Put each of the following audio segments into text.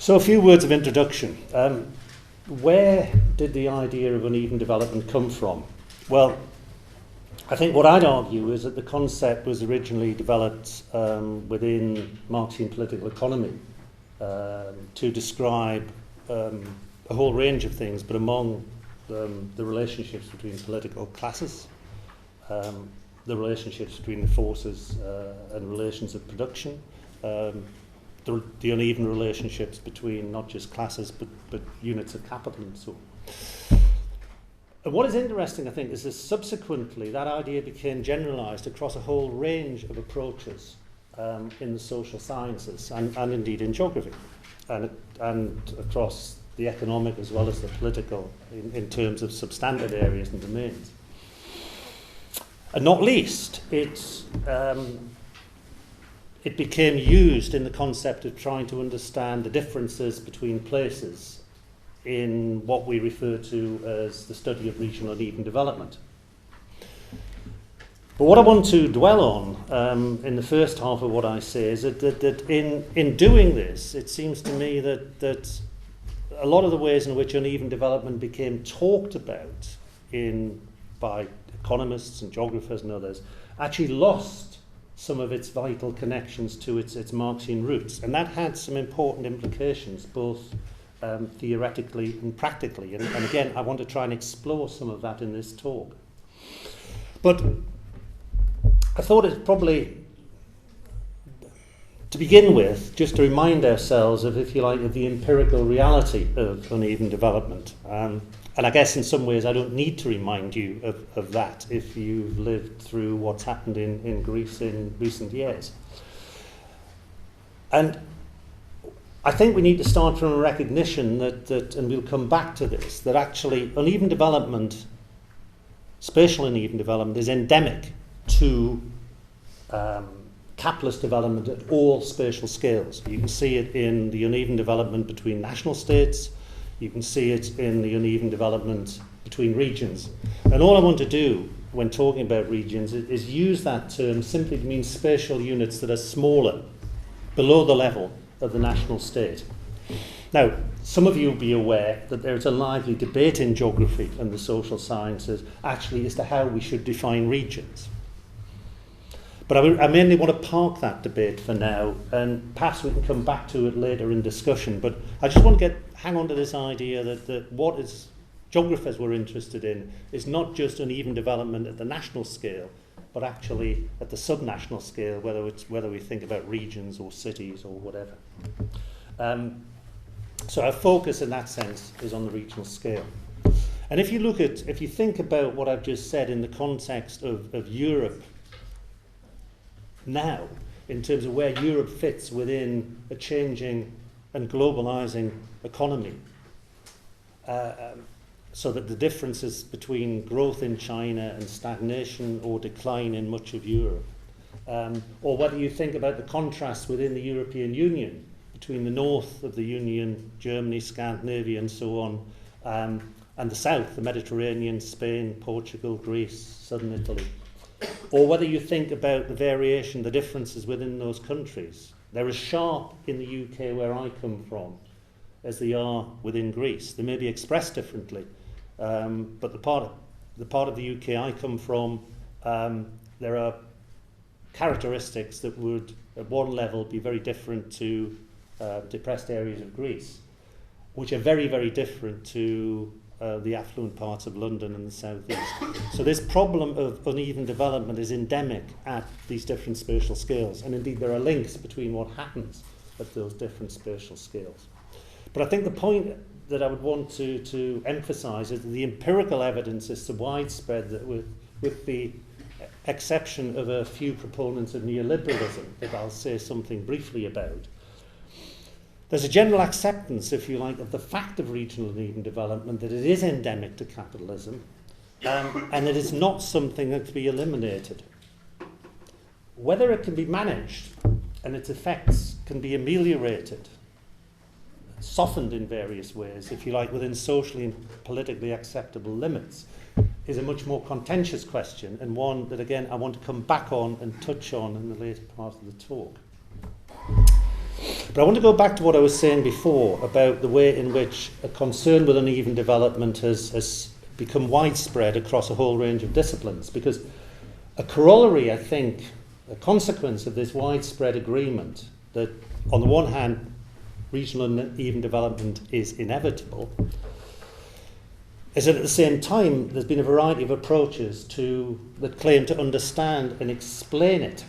So a few words of introduction. Where did the idea of uneven development come from? Well, I think what I'd argue is that the concept was originally developed within Marxian political economy to describe a whole range of things, but among the relationships between political classes, the relationships between the forces and relations of production, the uneven relationships between not just classes but units of capital and so on. And what is interesting, I think, is that subsequently that idea became generalised across a whole range of approaches in the social sciences and indeed in geography, and across the economic as well as the political in terms of substandard areas and domains. And not least, it became used in the concept of trying to understand the differences between places in what we refer to as the study of regional uneven development. But what I want to dwell on in the first half of what I say is that in doing this, it seems to me that a lot of the ways in which uneven development became talked about by economists and geographers and others actually lost some of its vital connections to its Marxian roots. And that had some important implications, both theoretically and practically. And again, I want to try and explore some of that in this talk. But I thought it's probably, to begin with, just to remind ourselves of, if you like, of the empirical reality of uneven development. And I guess in some ways I don't need to remind you of that if you've lived through what's happened in Greece in recent years. And I think we need to start from a recognition that and we'll come back to this, that actually uneven development, spatial uneven development, is endemic to capitalist development at all spatial scales. You can see it in the uneven development between national states. You can see it in the uneven development between regions. And all I want to do when talking about regions is use that term simply to mean spatial units that are smaller, below the level of the national state. Now, some of you will be aware that there's a lively debate in geography and the social sciences actually as to how we should define regions. But I mainly want to park that debate for now, and perhaps we can come back to it later in discussion. But I just want to hang on to this idea that what geographers were interested in is not just uneven development at the national scale, but actually at the subnational scale, whether we think about regions or cities or whatever. So our focus in that sense is on the regional scale. And if you think about what I've just said in the context of Europe now, in terms of where Europe fits within a changing and globalizing economy, so that the differences between growth in China and stagnation or decline in much of Europe, or whether you think about the contrast within the European Union between the north of the Union, Germany, Scandinavia and so on, and the south, the Mediterranean, Spain, Portugal, Greece, southern Italy. Or whether you think about the variation, the differences within those countries. They're as sharp in the UK where I come from as they are within Greece. They may be expressed differently, but the part of the UK I come from, there are characteristics that would at one level be very different to depressed areas of Greece, which are very, very different to the affluent parts of London and the southeast. So this problem of uneven development is endemic at these different spatial scales, and indeed there are links between what happens at those different spatial scales. But I think the point that I would want to emphasise is that the empirical evidence is so widespread that with the exception of a few proponents of neoliberalism, that I'll say something briefly about, there's a general acceptance, if you like, of the fact of regional uneven development, that it is endemic to capitalism, and that it's not something that can be eliminated. Whether it can be managed and its effects can be ameliorated, softened in various ways, if you like, within socially and politically acceptable limits, is a much more contentious question, and one that, again, I want to come back on and touch on in the later part of the talk. But I want to go back to what I was saying before about the way in which a concern with uneven development has become widespread across a whole range of disciplines, because a corollary, I think, a consequence of this widespread agreement that, on the one hand, regional uneven development is inevitable, is that at the same time there's been a variety of approaches that claim to understand and explain it.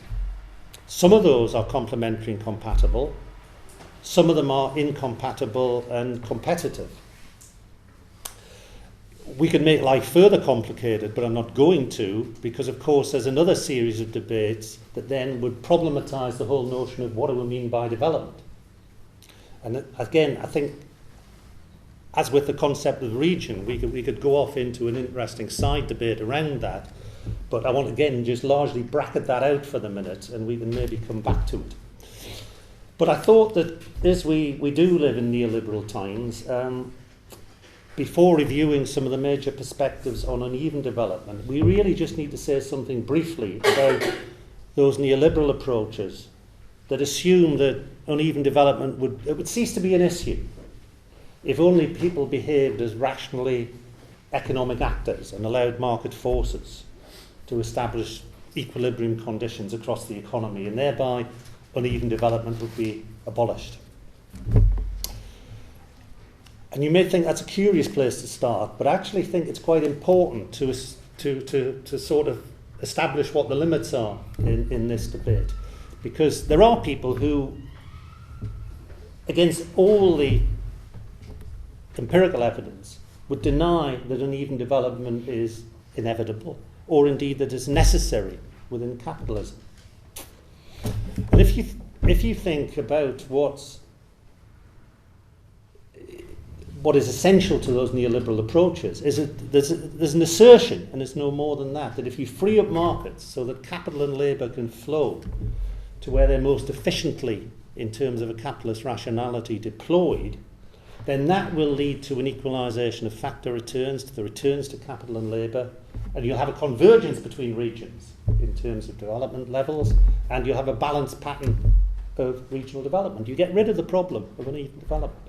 Some of those are complementary and compatible. Some of them are incompatible and competitive. We could make life further complicated, but I'm not going to, because of course there's another series of debates that then would problematize the whole notion of what do we mean by development. And again, I think, as with the concept of the region, we could go off into an interesting side debate around that, but I want to again just largely bracket that out for the minute, and we can maybe come back to it. But I thought that as we do live in neoliberal times, before reviewing some of the major perspectives on uneven development, we really just need to say something briefly about those neoliberal approaches that assume that uneven development would cease to be an issue if only people behaved as rationally economic actors and allowed market forces to establish equilibrium conditions across the economy, and thereby uneven development would be abolished. And you may think that's a curious place to start, but I actually think it's quite important to sort of establish what the limits are in this debate, because there are people who, against all the empirical evidence, would deny that uneven development is inevitable, or indeed that it's necessary within capitalism. And if you think about what is essential to those neoliberal approaches, is that there's an assertion, and it's no more than that if you free up markets so that capital and labour can flow to where they're most efficiently, in terms of a capitalist rationality, deployed, then that will lead to an equalisation of factor returns, to the returns to capital and labour, and you'll have a convergence between regions in terms of development levels, and you'll have a balanced pattern of regional development. You get rid of the problem of uneven development.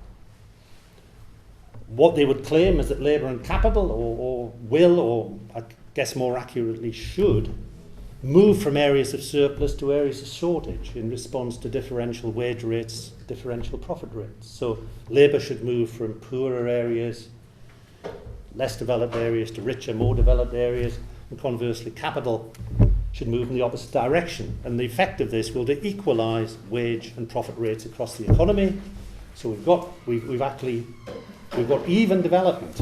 What they would claim is that labour and capital, or will, or I guess more accurately should, move from areas of surplus to areas of shortage in response to differential wage rates, differential profit rates. So labour should move from poorer areas, less developed areas, to richer, more developed areas, and conversely capital should move in the opposite direction. And the effect of this will be equalise wage and profit rates across the economy. So we've got even development.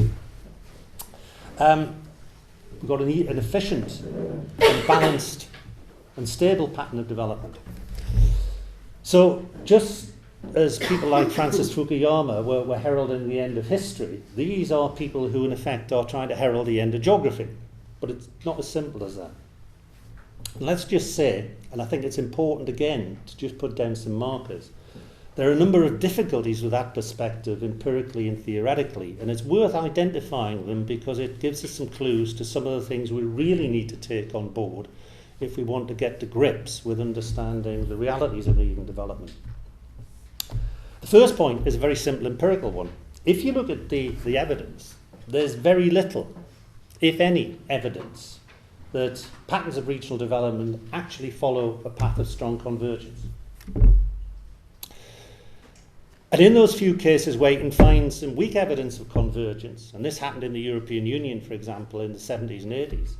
We've got an efficient and balanced and stable pattern of development. So just as people like Francis Fukuyama were heralding the end of history, these are people who in effect are trying to herald the end of geography. But it's not as simple as that. Let's just say, and I think it's important again to just put down some markers, there are a number of difficulties with that perspective, empirically and theoretically, and it's worth identifying them because it gives us some clues to some of the things we really need to take on board if we want to get to grips with understanding the realities of uneven development. The first point is a very simple empirical one. If you look at the evidence, there's very little, if any, evidence that patterns of regional development actually follow a path of strong convergence. And in those few cases where you can find some weak evidence of convergence, and this happened in the European Union, for example, in the 70s and 80s,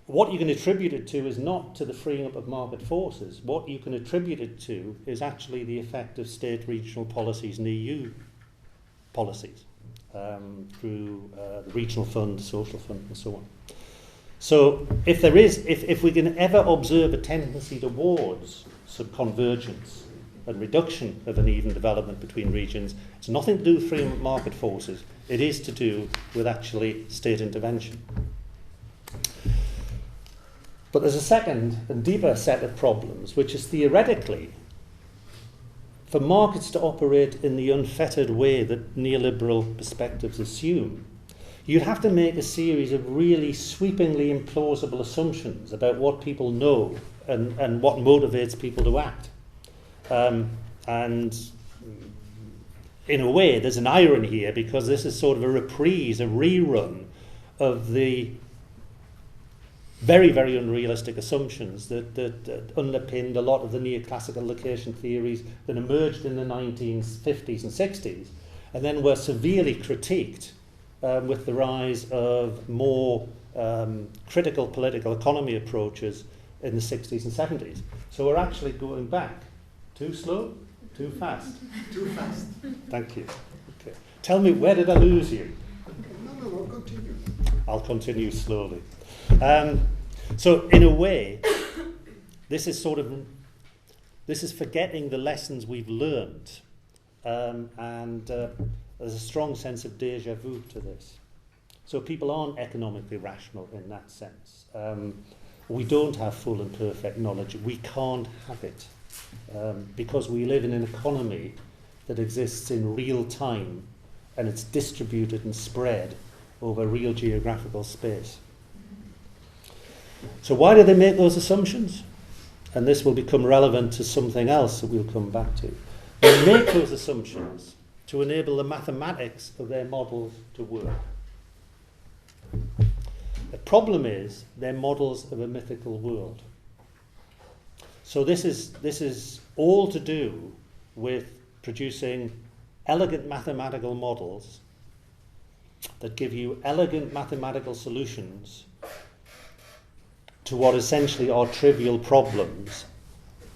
what you can attribute it to is not to the freeing up of market forces. What you can attribute it to is actually the effect of state regional policies and EU policies through the regional fund, social fund, and so on. So if we can ever observe a tendency towards some convergence and reduction of uneven development between regions, it's nothing to do with freeing up market forces. It is to do with actually state intervention. But there's a second and deeper set of problems, which is theoretically, for markets to operate in the unfettered way that neoliberal perspectives assume, you'd have to make a series of really sweepingly implausible assumptions about what people know and what motivates people to act. And in a way, there's an irony here, because this is sort of a reprise, a rerun of the very, very unrealistic assumptions that underpinned a lot of the neoclassical location theories that emerged in the 1950s and 60s, and then were severely critiqued with the rise of more critical political economy approaches in the 60s and 70s. So we're actually going back. Too slow? Too fast? Too fast. Thank you. Okay. Tell me, where did I lose you? No, continue. I'll continue slowly. So in a way, this is forgetting the lessons we've learned, and there's a strong sense of déjà vu to this. So people aren't economically rational in that sense. We don't have full and perfect knowledge. We can't have it because we live in an economy that exists in real time, and it's distributed and spread over real geographical space. So why do they make those assumptions? And this will become relevant to something else that we'll come back to. They make those assumptions to enable the mathematics of their models to work. The problem is they're models of a mythical world. So this is all to do with producing elegant mathematical models that give you elegant mathematical solutions to what essentially are trivial problems,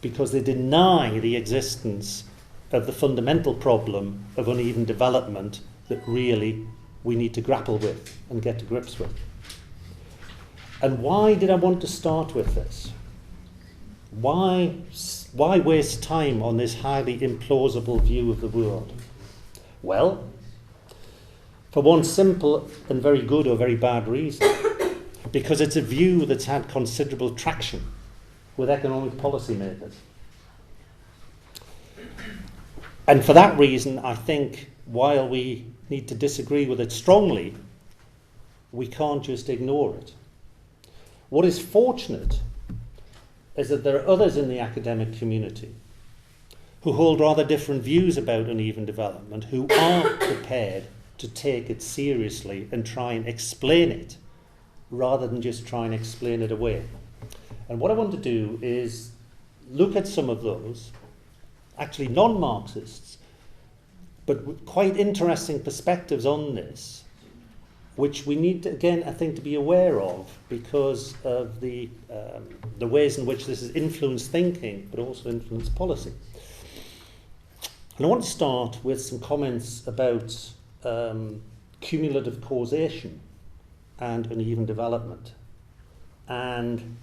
because they deny the existence of the fundamental problem of uneven development that really we need to grapple with and get to grips with. And why did I want to start with this? Why waste time on this highly implausible view of the world? Well, for one simple and very good or very bad reason. Because it's a view that's had considerable traction with economic policymakers. And for that reason, I think, while we need to disagree with it strongly, we can't just ignore it. What is fortunate is that there are others in the academic community who hold rather different views about uneven development, who are prepared to take it seriously and try and explain it, rather than just try and explain it away. And what I want to do is look at some of those, actually non-Marxists, but with quite interesting perspectives on this, which we need, again, I think, to be aware of because of the ways in which this has influenced thinking, but also influenced policy. And I want to start with some comments about cumulative causation and uneven development. And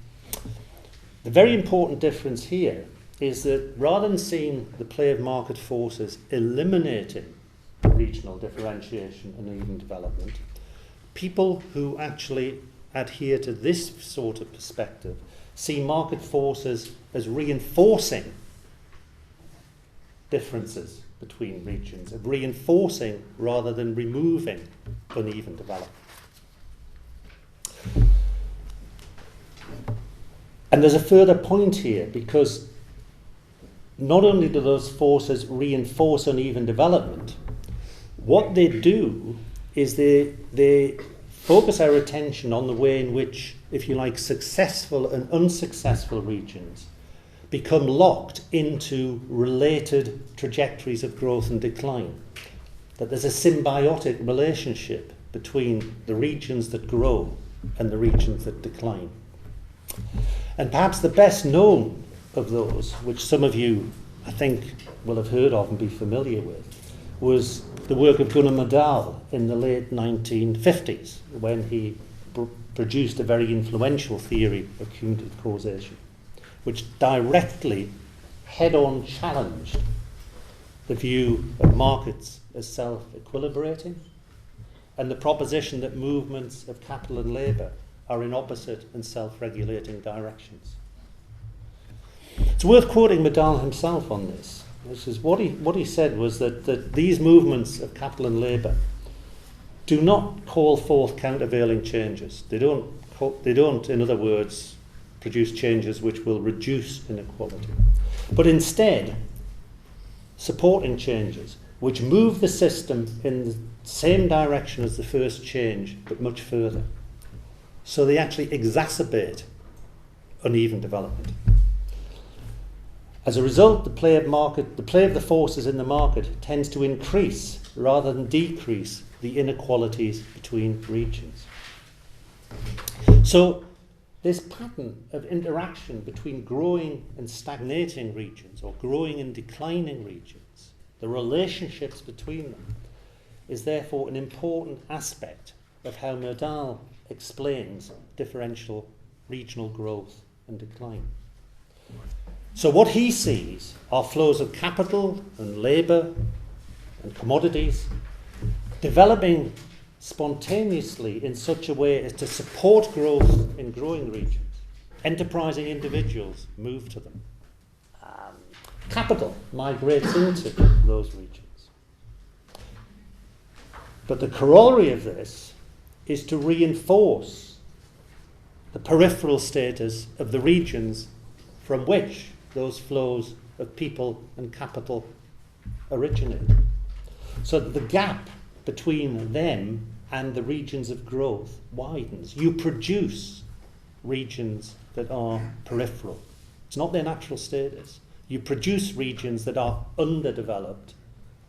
the very important difference here is that rather than seeing the play of market forces eliminating regional differentiation and uneven development, people who actually adhere to this sort of perspective see market forces as reinforcing differences between regions, of reinforcing rather than removing uneven development. And there's a further point here, because not only do those forces reinforce uneven development, what they do is they focus our attention on the way in which, if you like, successful and unsuccessful regions become locked into related trajectories of growth and decline. That there's a symbiotic relationship between the regions that grow and the regions that decline. And perhaps the best known of those, which some of you, I think, will have heard of and be familiar with, was the work of Gunnar Myrdal in the late 1950s, when he produced a very influential theory of cumulative causation, which directly, head-on challenged the view of markets as self-equilibrating and the proposition that movements of capital and labour are in opposite and self-regulating directions. It's worth quoting Myrdal himself on this. This is what he said was that these movements of capital and labour do not call forth countervailing changes. They don't, in other words, produce changes which will reduce inequality. But instead, supporting changes which move the system in the same direction as the first change, but much further. So they actually exacerbate uneven development. As a result, the play of the forces in the market tends to increase rather than decrease the inequalities between regions. So this pattern of interaction between growing and stagnating regions, or growing and declining regions, the relationships between them, is therefore an important aspect of how Myrdal explains differential regional growth and decline. So what he sees are flows of capital and labour and commodities developing spontaneously in such a way as to support growth in growing regions. Enterprising individuals move to them. Capital migrates into those regions. But the corollary of this is to reinforce the peripheral status of the regions from which those flows of people and capital originate. So that the gap between them and the regions of growth widens. You produce regions that are peripheral. It's not their natural status. You produce regions that are underdeveloped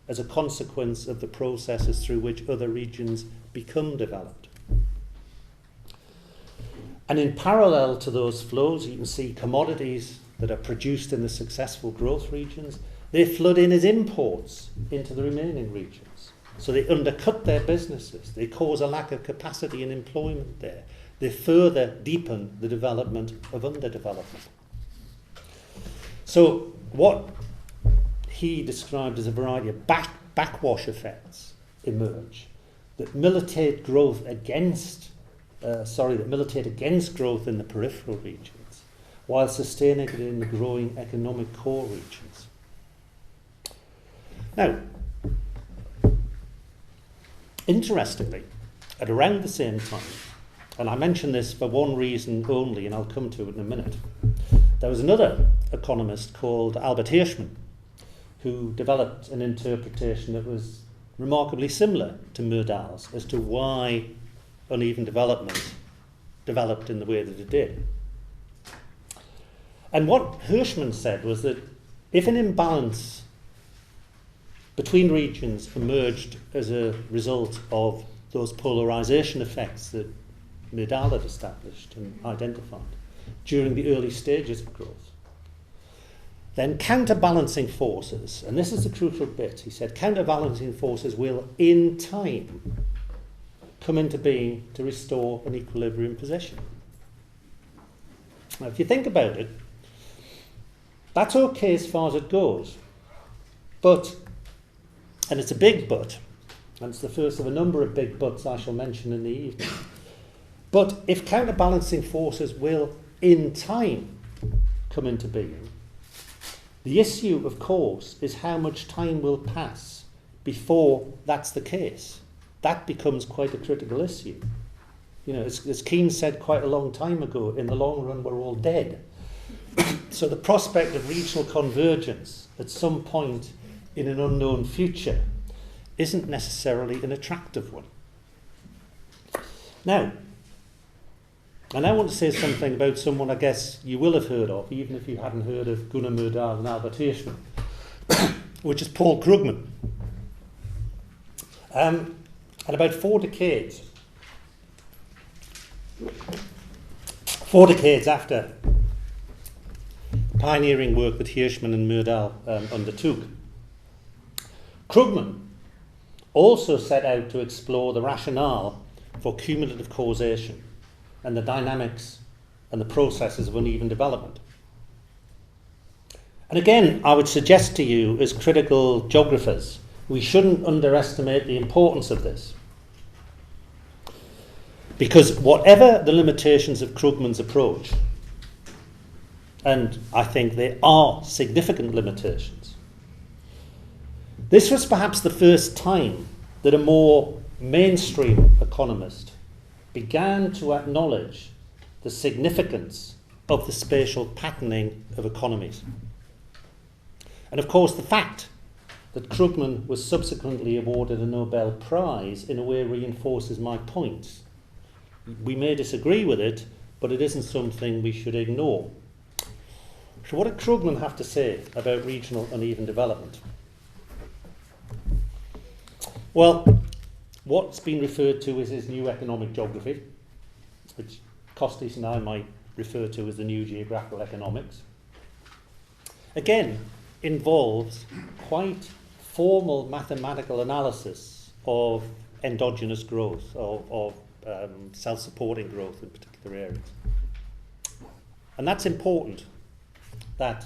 as a consequence of the processes through which other regions become developed. And in parallel to those flows, you can see commodities that are produced in the successful growth regions, they flood in as imports into the remaining regions. So they undercut their businesses. They cause a lack of capacity and employment there. They further deepen the development of underdevelopment. So what he described as a variety of backwash effects emerge that militate against growth in the peripheral regions, while sustaining it in the growing economic core regions. Now, interestingly, at around the same time, and I mention this for one reason only, and I'll come to it in a minute, there was another economist called Albert Hirschman who developed an interpretation that was remarkably similar to Myrdal's as to why uneven development developed in the way that it did. And what Hirschman said was that if an imbalance between regions emerged as a result of those polarization effects that Myrdal had established and identified during the early stages of growth, then counterbalancing forces, and this is the crucial bit, he said, counterbalancing forces will in time come into being to restore an equilibrium position. Now, if you think about it, that's okay as far as it goes. But, and it's a big but, and it's the first of a number of big buts I shall mention in the evening. But if counterbalancing forces will in time come into being, the issue, of course, is how much time will pass before that's the case. That becomes quite a critical issue. You know, as Keynes said quite a long time ago, in the long run we're all dead. So the prospect of regional convergence at some point in an unknown future isn't necessarily an attractive one. Now, and I want to say something about someone I guess you will have heard of, even if you hadn't heard of Gunnar Myrdal and Albert Hirschman, which is Paul Krugman. And about 4 decades after pioneering work that Hirschman and Myrdal undertook, Krugman also set out to explore the rationale for cumulative causation and the dynamics and the processes of uneven development. And again, I would suggest to you, as critical geographers, we shouldn't underestimate the importance of this. Because whatever the limitations of Krugman's approach, and I think there are significant limitations, this was perhaps the first time that a more mainstream economist began to acknowledge the significance of the spatial patterning of economies. And of course, the fact that Krugman was subsequently awarded a Nobel Prize in a way reinforces my point. We may disagree with it, but it isn't something we should ignore. So what did Krugman have to say about regional uneven development? Well, what's been referred to as his new economic geography, which Costis and I might refer to as the new geographical economics, again involves quite formal mathematical analysis of endogenous growth, of self-supporting growth in particular areas. And that's important, that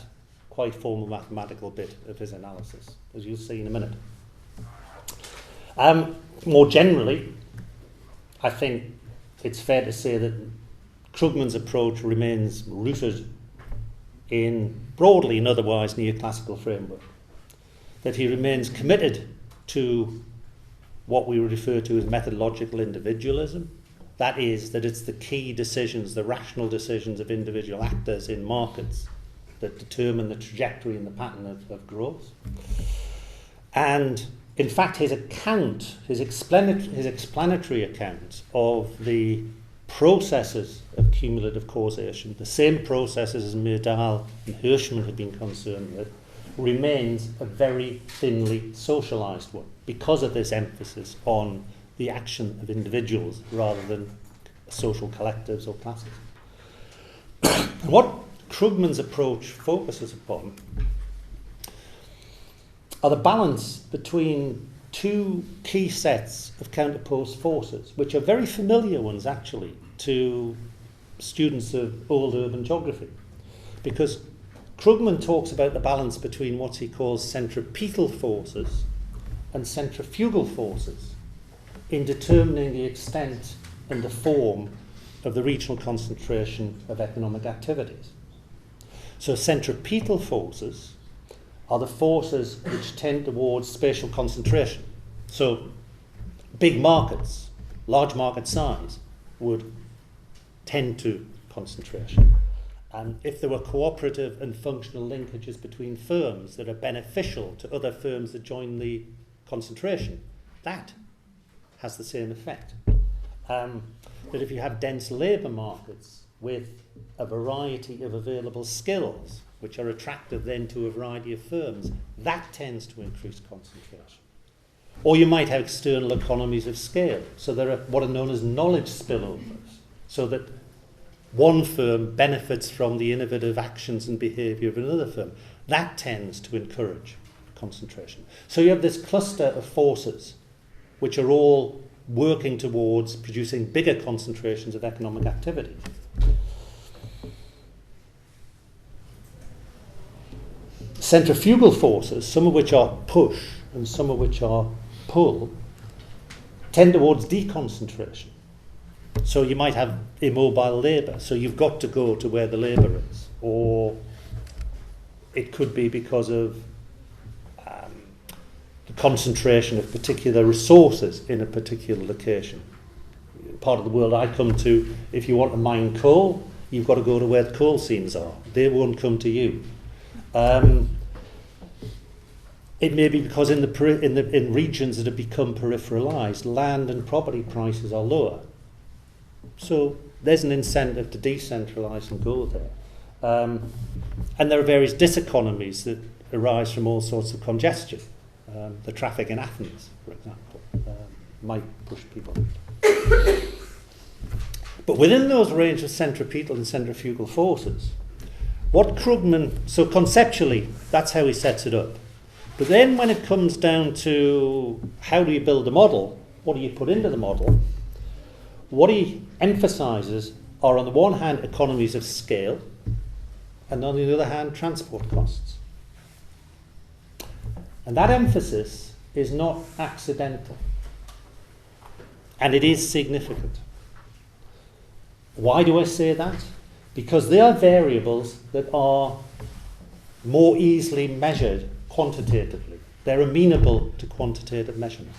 quite formal mathematical bit of his analysis, as you'll see in a minute. More generally, I think it's fair to say that Krugman's approach remains rooted in broadly and otherwise neoclassical framework, that he remains committed to what we would refer to as methodological individualism. That is, that it's the key decisions, the rational decisions of individual actors in markets that determine the trajectory and the pattern of growth. And in fact, his account, his explanatory account of the processes of cumulative causation, the same processes as Myrdal and Hirschman had been concerned with, remains a very thinly socialised one because of this emphasis on the action of individuals rather than social collectives or classes. What Krugman's approach focuses upon are the balance between two key sets of counterposed forces, which are very familiar ones actually to students of old urban geography, because Krugman talks about the balance between what he calls centripetal forces and centrifugal forces in determining the extent and the form of the regional concentration of economic activities. So centripetal forces are the forces which tend towards spatial concentration. So big markets, large market size, would tend to concentration. And if there were cooperative and functional linkages between firms that are beneficial to other firms that join the concentration, that has the same effect. That if you have dense labour markets with a variety of available skills, which are attractive then to a variety of firms, that tends to increase concentration. Or you might have external economies of scale. So there are what are known as knowledge spillovers, so that one firm benefits from the innovative actions and behaviour of another firm. That tends to encourage concentration. So you have this cluster of forces which are all working towards producing bigger concentrations of economic activity. Centrifugal forces, some of which are push and some of which are pull, tend towards deconcentration. So you might have immobile labour, so you've got to go to where the labour is. Or it could be because of the concentration of particular resources in a particular location. Part of the world I come to, if you want to mine coal, you've got to go to where the coal seams are. They won't come to you. It may be because in regions that have become peripheralised, land and property prices are lower. So there's an incentive to decentralise and go there. And there are various diseconomies that arise from all sorts of congestion. The traffic in Athens, for example, might push people. But within those range of centripetal and centrifugal forces, what Krugman, so conceptually, that's how he sets it up. But then when it comes down to how do you build a model, what do you put into the model, what he emphasises are on the one hand economies of scale, and on the other hand transport costs. And that emphasis is not accidental, and it is significant. Why do I say that? Because they are variables that are more easily measured quantitatively. They're amenable to quantitative measurement.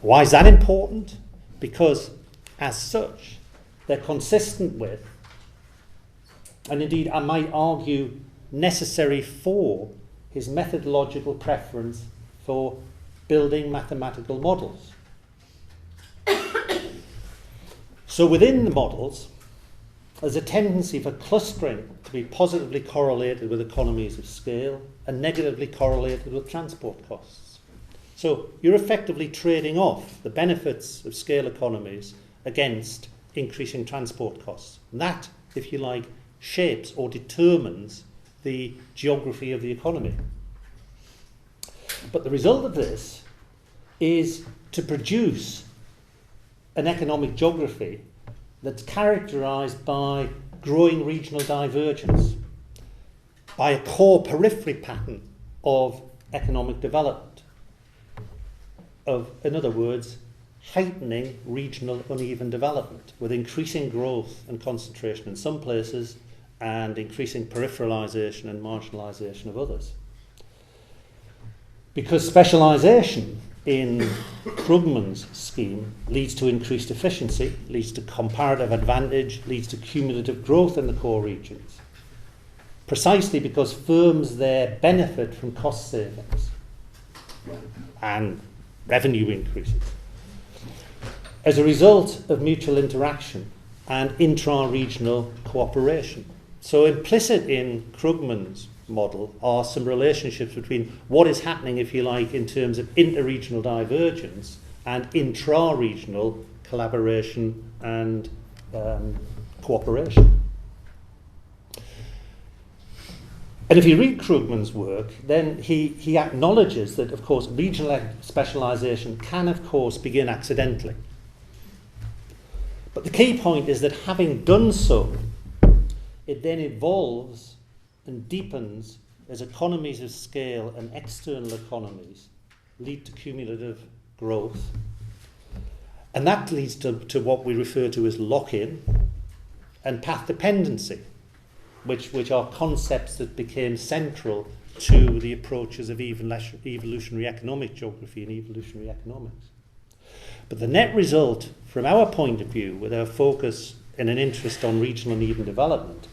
Why is that important? Because as such, they're consistent with, and indeed I might argue necessary for, his methodological preference for building mathematical models. So within the models, there's a tendency for clustering to be positively correlated with economies of scale and negatively correlated with transport costs. So you're effectively trading off the benefits of scale economies against increasing transport costs. And that, if you like, shapes or determines the geography of the economy. But the result of this is to produce an economic geography that's characterised by growing regional divergence, by a core periphery pattern of economic development, in other words, heightening regional uneven development with increasing growth and concentration in some places and increasing peripheralisation and marginalisation of others. Because specialisation in Krugman's scheme leads to increased efficiency, leads to comparative advantage, leads to cumulative growth in the core regions, precisely because firms there benefit from cost savings and revenue increases as a result of mutual interaction and intra-regional cooperation. So implicit in Krugman's model are some relationships between what is happening, if you like, in terms of inter-regional divergence and intra-regional collaboration and cooperation. And if you read Krugman's work, then he acknowledges that, of course, regional specialisation can, of course, begin accidentally. But the key point is that having done so, it then evolves and deepens as economies of scale and external economies lead to cumulative growth. And that leads to what we refer to as lock-in and path dependency, which are concepts that became central to the approaches of evolutionary economic geography and evolutionary economics. But the net result, from our point of view, with our focus and an interest on regional uneven development,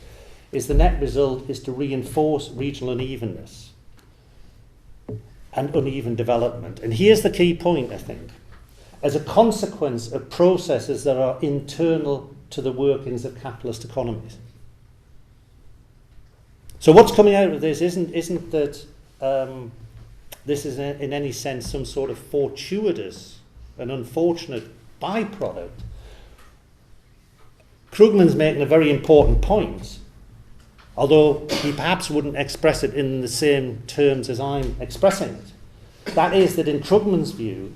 is the net result is to reinforce regional unevenness and uneven development. And here's the key point, I think. As a consequence of processes that are internal to the workings of capitalist economies. So what's coming out of this isn't that this is in any sense some sort of fortuitous and unfortunate byproduct. Krugman's making a very important point, although he perhaps wouldn't express it in the same terms as I'm expressing it. That is that in Krugman's view,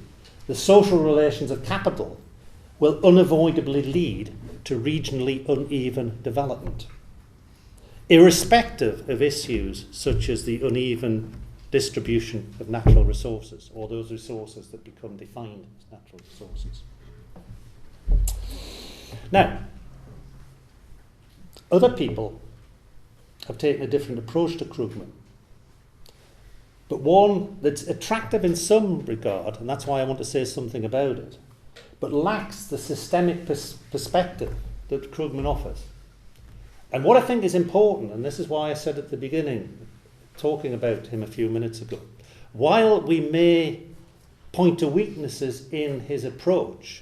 the social relations of capital will unavoidably lead to regionally uneven development, irrespective of issues such as the uneven distribution of natural resources, or those resources that become defined as natural resources. Now, other people have taken a different approach to Krugman, but one that's attractive in some regard, and that's why I want to say something about it, but lacks the systemic perspective that Krugman offers. And what I think is important, and this is why I said at the beginning, talking about him a few minutes ago, while we may point to weaknesses in his approach,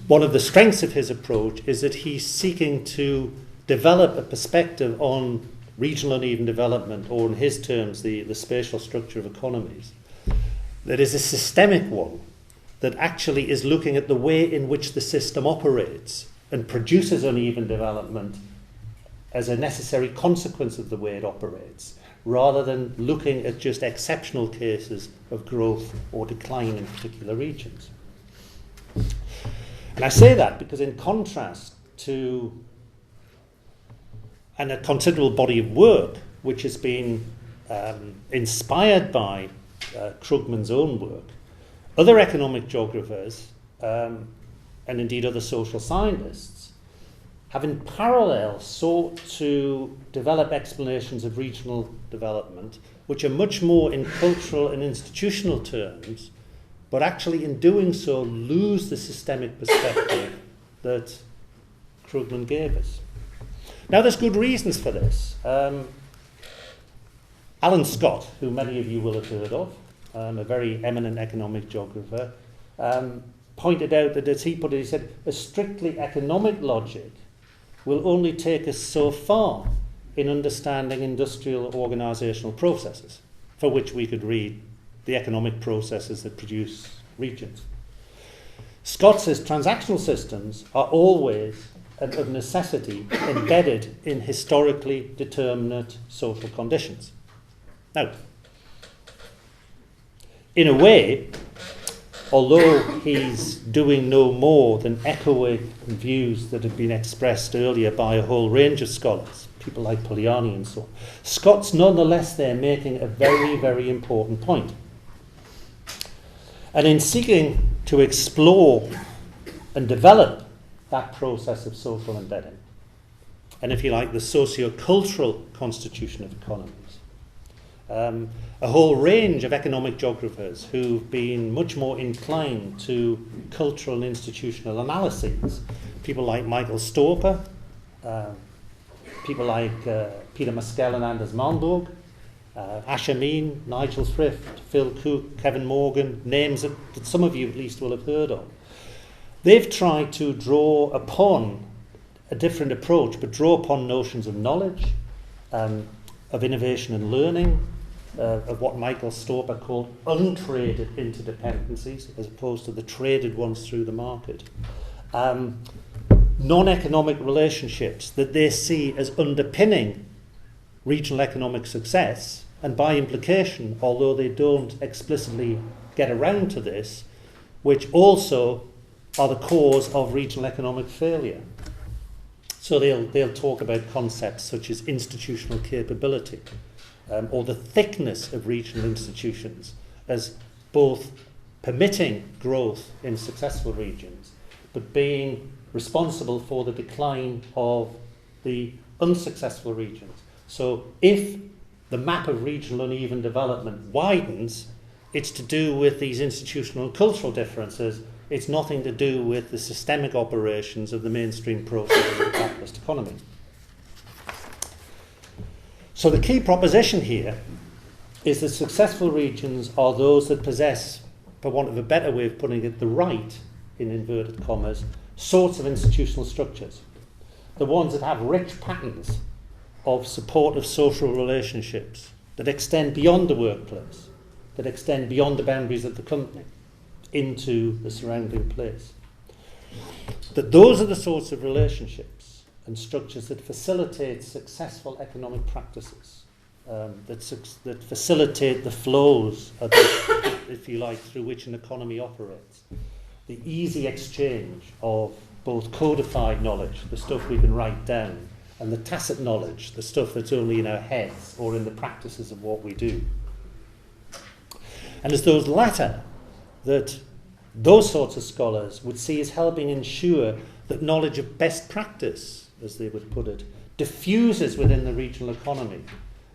one of the strengths of his approach is that he's seeking to develop a perspective on regional uneven development, or in his terms, the spatial structure of economies, that is a systemic one, that actually is looking at the way in which the system operates and produces uneven development as a necessary consequence of the way it operates, rather than looking at just exceptional cases of growth or decline in particular regions. And I say that because in contrast to a considerable body of work which has been inspired by Krugman's own work, other economic geographers and indeed other social scientists have in parallel sought to develop explanations of regional development which are much more in cultural and institutional terms, but actually in doing so lose the systemic perspective that Krugman gave us. Now there's good reasons for this. Alan Scott, who many of you will have heard of, a very eminent economic geographer, pointed out that, as he put it, he said, a strictly economic logic will only take us so far in understanding industrial organisational processes, for which we could read the economic processes that produce regions. Scott says transactional systems are always, and of necessity, embedded in historically determinate social conditions. Now, in a way, although he's doing no more than echoing views that have been expressed earlier by a whole range of scholars, people like Poliani and so on, Scott's nonetheless there making a very, very important point. And in seeking to explore and develop that process of social embedding, and if you like, the socio-cultural constitution of economies, a whole range of economic geographers who've been much more inclined to cultural and institutional analyses, people like Michael Stoper, people like Peter Maskell and Anders Malmborg, Ash Amin, Nigel Thrift, Phil Cook, Kevin Morgan, names that some of you at least will have heard of. They've tried to draw upon a different approach, but draw upon notions of knowledge, of innovation and learning, of what Michael Stoper called untraded interdependencies, as opposed to the traded ones through the market. Non-economic relationships that they see as underpinning regional economic success, and by implication, although they don't explicitly get around to this, which also are the cause of regional economic failure. So they'll talk about concepts such as institutional capability, or the thickness of regional institutions as both permitting growth in successful regions, but being responsible for the decline of the unsuccessful regions. So if the map of regional uneven development widens, it's to do with these institutional and cultural differences. It's nothing to do with the systemic operations of the mainstream process of the capitalist economy. So the key proposition here is that successful regions are those that possess, for want of a better way of putting it, the right, in inverted commas, sorts of institutional structures. The ones that have rich patterns of supportive social relationships that extend beyond the workplace, that extend beyond the boundaries of the company into the surrounding place. That those are the sorts of relationships and structures that facilitate successful economic practices, that facilitate the flows, if you like, through which an economy operates. The easy exchange of both codified knowledge, the stuff we can write down, and the tacit knowledge, the stuff that's only in our heads or in the practices of what we do. And it's those latter that those sorts of scholars would see as helping ensure that knowledge of best practice, as they would put it, diffuses within the regional economy,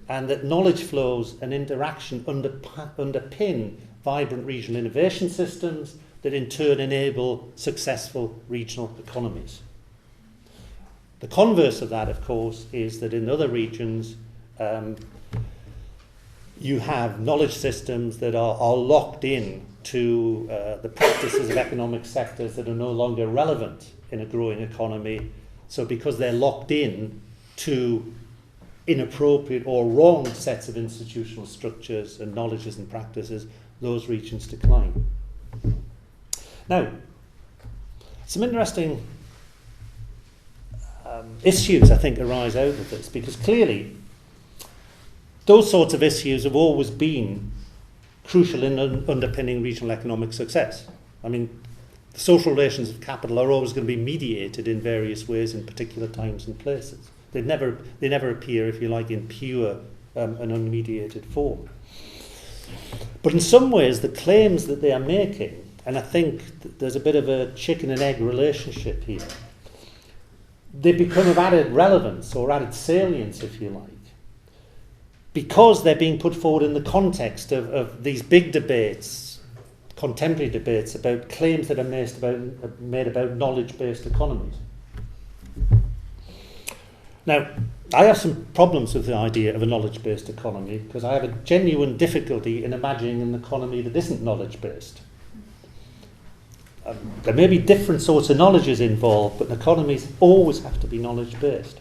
and that knowledge flows and interaction underpin vibrant regional innovation systems that in turn enable successful regional economies. The converse of that, of course, is that in other regions you have knowledge systems that are locked in to the practices of economic sectors that are no longer relevant in a growing economy. So because they're locked in to inappropriate or wrong sets of institutional structures and knowledges and practices, those regions decline. Now, some interesting issues, I think, arise out of this, because clearly those sorts of issues have always been crucial in underpinning regional economic success. I mean, the social relations of capital are always going to be mediated in various ways in particular times and places. They never appear, if you like, in pure and unmediated form. But in some ways, the claims that they are making, and I think there's a bit of a chicken and egg relationship here, they become of added relevance or added salience, if you like, because they're being put forward in the context of these big debates, contemporary debates about claims that are made about knowledge-based economies. Now, I have some problems with the idea of a knowledge-based economy because I have a genuine difficulty in imagining an economy that isn't knowledge-based. There may be different sorts of knowledges involved, but economies always have to be knowledge-based.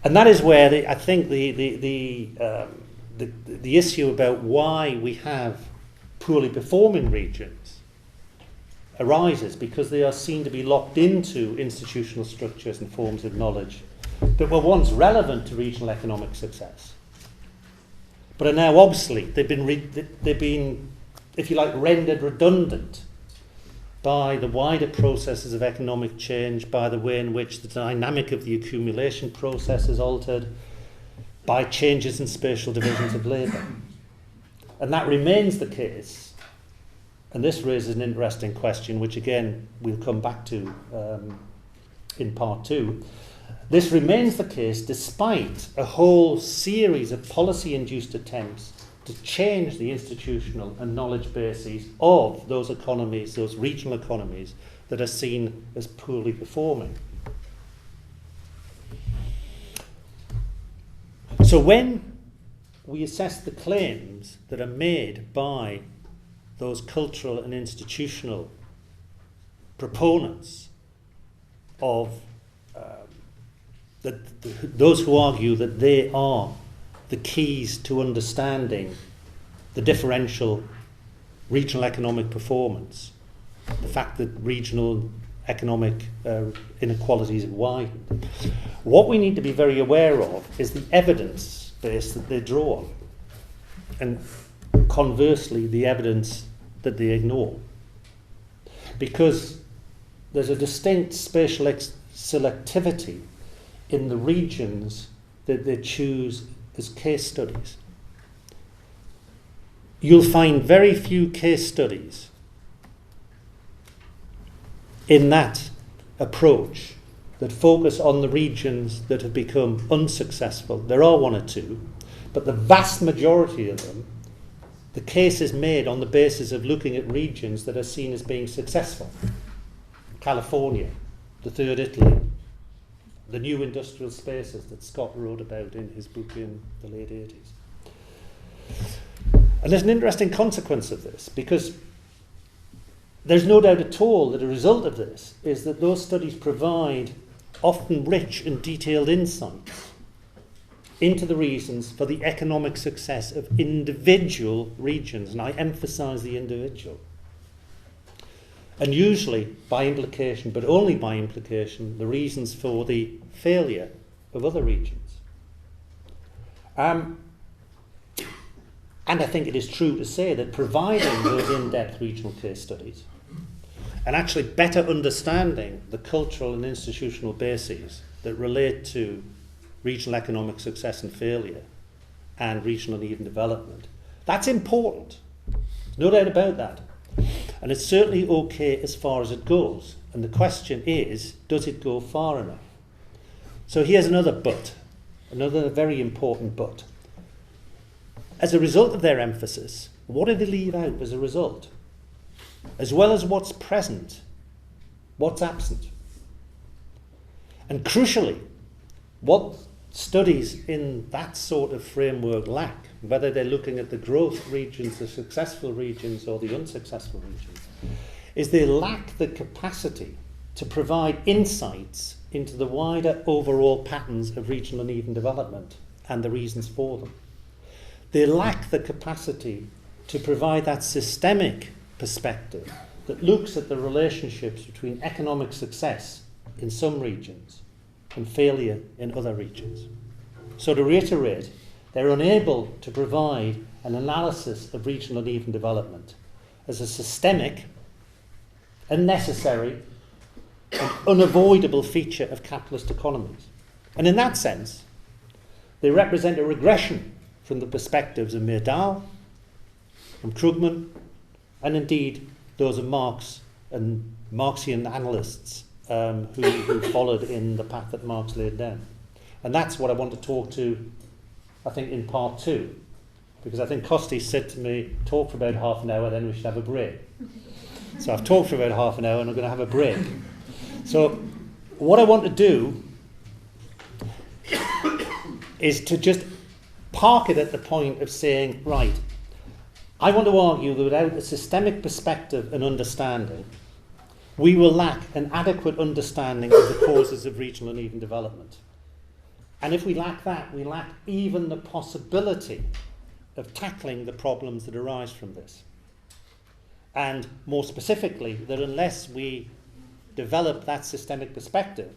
And that is where I think the issue about why we have poorly performing regions arises, because they are seen to be locked into institutional structures and forms of knowledge that were once relevant to regional economic success, but are now obsolete. They've been, if you like, rendered redundant by the wider processes of economic change, by the way in which the dynamic of the accumulation process is altered, by changes in spatial divisions of labour. And that remains the case. And this raises an interesting question, which again we'll come back to in part 2. This remains the case despite a whole series of policy-induced attempts to change the institutional and knowledge bases of those economies, those regional economies that are seen as poorly performing. So when we assess the claims that are made by those cultural and institutional proponents of those who argue that they are the keys to understanding the differential regional economic performance, the fact that regional economic inequalities have widened. What we need to be very aware of is the evidence base that they draw on, and conversely the evidence that they ignore. Because there's a distinct spatial selectivity in the regions that they choose as case studies. You'll find very few case studies in that approach that focus on the regions that have become unsuccessful. There are one or two, but the vast majority of them, the case is made on the basis of looking at regions that are seen as being successful. California, the Third Italy, the new industrial spaces that Scott wrote about in his book in the late 80s. And there's an interesting consequence of this, because there's no doubt at all that a result of this is that those studies provide often rich and detailed insights into the reasons for the economic success of individual regions, and I emphasise the individual. And usually, by implication, but only by implication, the reasons for the failure of other regions. And I think it is true to say that providing those in-depth regional case studies and actually better understanding the cultural and institutional bases that relate to regional economic success and failure and regional uneven development, that's important. No doubt about that. And it's certainly okay as far as it goes. And the question is, does it go far enough? So here's another but, another very important but. As a result of their emphasis, what do they leave out as a result? As well as what's present, what's absent? And crucially, what studies in that sort of framework lack, whether they're looking at the growth regions, the successful regions, or the unsuccessful regions, is they lack the capacity to provide insights into the wider overall patterns of regional uneven development and the reasons for them. They lack the capacity to provide that systemic perspective that looks at the relationships between economic success in some regions and failure in other regions. So to reiterate, they're unable to provide an analysis of regional uneven development as a systemic and necessary and unavoidable feature of capitalist economies. And in that sense, they represent a regression from the perspectives of Myrdal, from Krugman, and indeed those of Marx and Marxian analysts who followed in the path that Marx laid down. And that's what I want to talk to, I think, in part 2. Because I think Kostis said to me, talk for about half an hour, then we should have a break. So I've talked for about half an hour and I'm going to have a break. So what I want to do is to just park it at the point of saying, right, I want to argue that without a systemic perspective and understanding, we will lack an adequate understanding of the causes of regional uneven development. And if we lack that, we lack even the possibility of tackling the problems that arise from this. And more specifically, that unless we develop that systemic perspective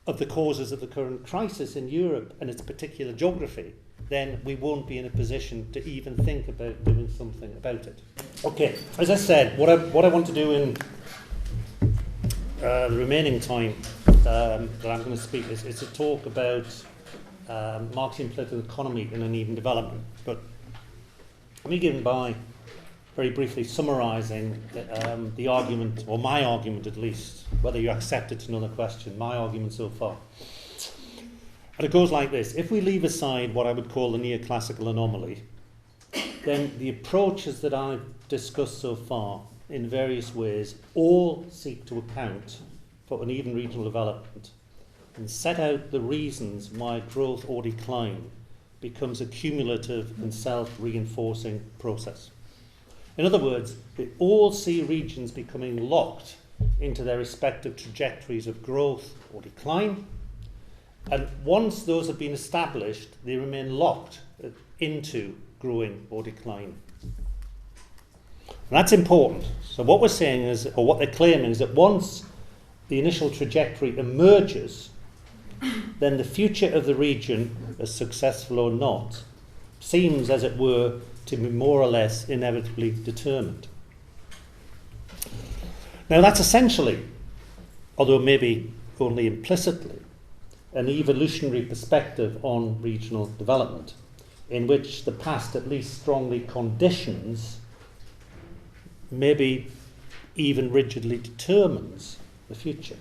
of the causes of the current crisis in Europe and its particular geography, then we won't be in a position to even think about doing something about it. Okay, as I said, what I want to do in the remaining time that I'm going to speak is to talk about Marxian political economy and uneven development. But let me begin by very briefly summarising the argument, or my argument at least, whether you accept it's another question, my argument so far. And it goes like this. If we leave aside what I would call the neoclassical anomaly, then the approaches that I've discussed so far in various ways all seek to account for uneven regional development and set out the reasons why growth or decline becomes a cumulative and self-reinforcing process. In other words, they all see regions becoming locked into their respective trajectories of growth or decline, and once those have been established, they remain locked into growing or decline. And that's important. So what we're saying is, or what they're claiming is that once the initial trajectory emerges, then the future of the region, as successful or not, seems, as it were, to be more or less inevitably determined. Now that's essentially, although maybe only implicitly, an evolutionary perspective on regional development, in which the past at least strongly conditions, maybe even rigidly determines the future.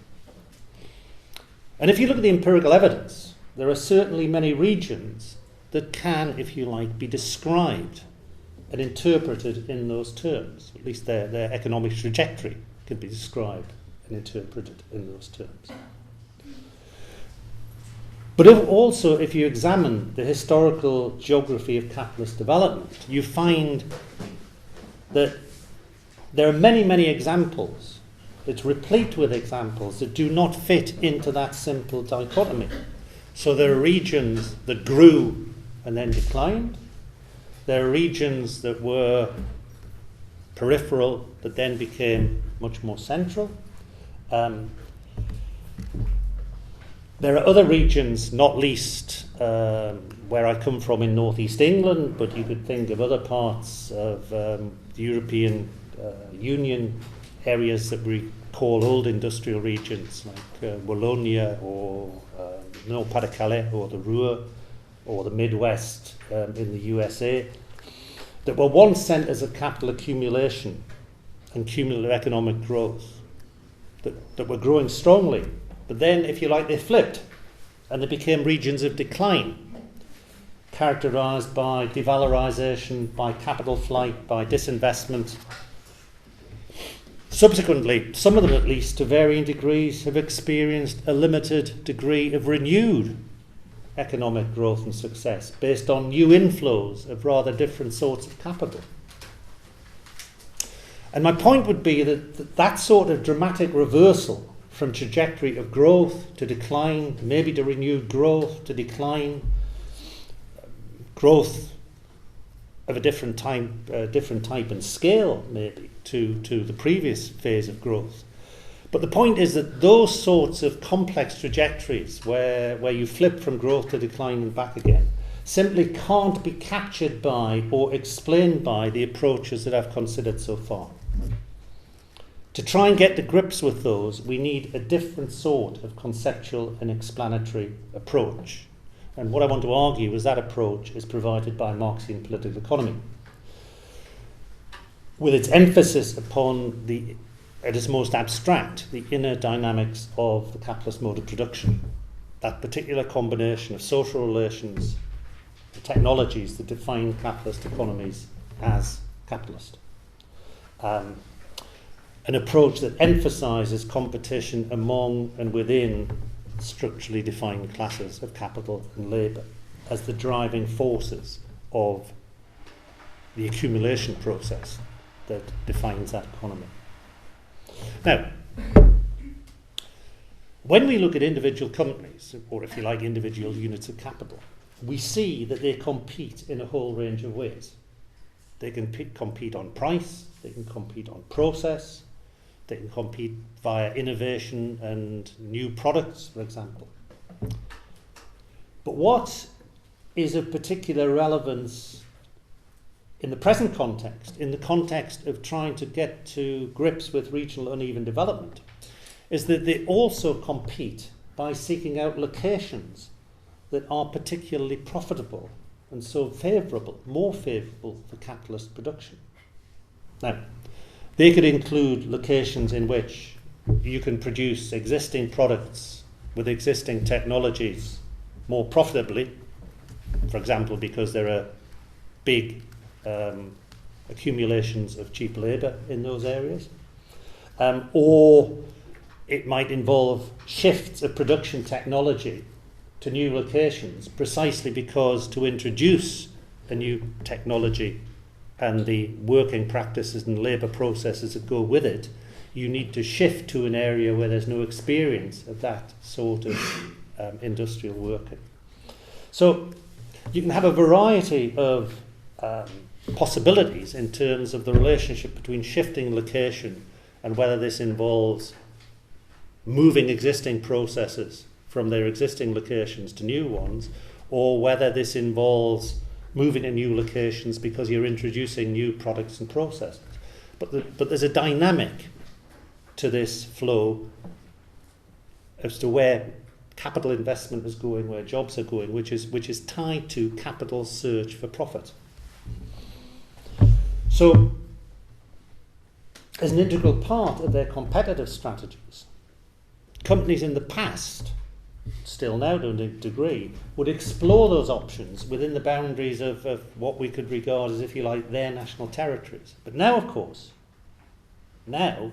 And if you look at the empirical evidence, there are certainly many regions that can, if you like, be described and interpreted in those terms. At least their economic trajectory can be described and interpreted in those terms. But if you examine the historical geography of capitalist development, you find that there are many, many examples. It's replete with examples that do not fit into that simple dichotomy. So there are regions that grew and then declined. There are regions that were peripheral that then became much more central. There are other regions, not least where I come from in northeast England, but you could think of other parts of the European Union, areas that we call old industrial regions, like Wallonia or Nord-Pas-de-Calais or the Ruhr or the Midwest in the USA, that were once centres of capital accumulation and cumulative economic growth, that were growing strongly. But then, if you like, they flipped and they became regions of decline, characterised by devalorisation, by capital flight, by disinvestment. Subsequently, some of them at least, to varying degrees, have experienced a limited degree of renewed economic growth and success based on new inflows of rather different sorts of capital. And my point would be that sort of dramatic reversal from trajectory of growth to decline, maybe to renewed growth to decline, growth of a different type and scale maybe to the previous phase of growth. But the point is that those sorts of complex trajectories where you flip from growth to decline and back again simply can't be captured by or explained by the approaches that I've considered so far. To try and get to grips with those, we need a different sort of conceptual and explanatory approach. And what I want to argue is that approach is provided by Marxian political economy, with its emphasis upon at its most abstract, the inner dynamics of the capitalist mode of production, that particular combination of social relations, the technologies that define capitalist economies as capitalist. An approach that emphasises competition among and within structurally defined classes of capital and labour as the driving forces of the accumulation process that defines that economy. Now, when we look at individual companies, or if you like, individual units of capital, we see that they compete in a whole range of ways. They can compete on price, they can compete on process, they can compete via innovation and new products, for example. But what is of particular relevance in the present context, in the context of trying to get to grips with regional uneven development, is that they also compete by seeking out locations that are particularly profitable and so favourable, more favourable for capitalist production. Now, they could include locations in which you can produce existing products with existing technologies more profitably, for example, because there are big accumulations of cheap labour in those areas, or it might involve shifts of production technology to new locations, precisely because to introduce a new technology and the working practices and labour processes that go with it, you need to shift to an area where there's no experience of that sort of industrial working. So you can have a variety of possibilities in terms of the relationship between shifting location and whether this involves moving existing processes from their existing locations to new ones, or whether this involves moving to new locations because you're introducing new products and processes. But there's a dynamic to this flow as to where capital investment is going, where jobs are going, which is tied to capital's search for profit. So, as an integral part of their competitive strategies, companies in the past, still now to a degree, would explore those options within the boundaries of what we could regard as, if you like, their national territories. But now, of course, they're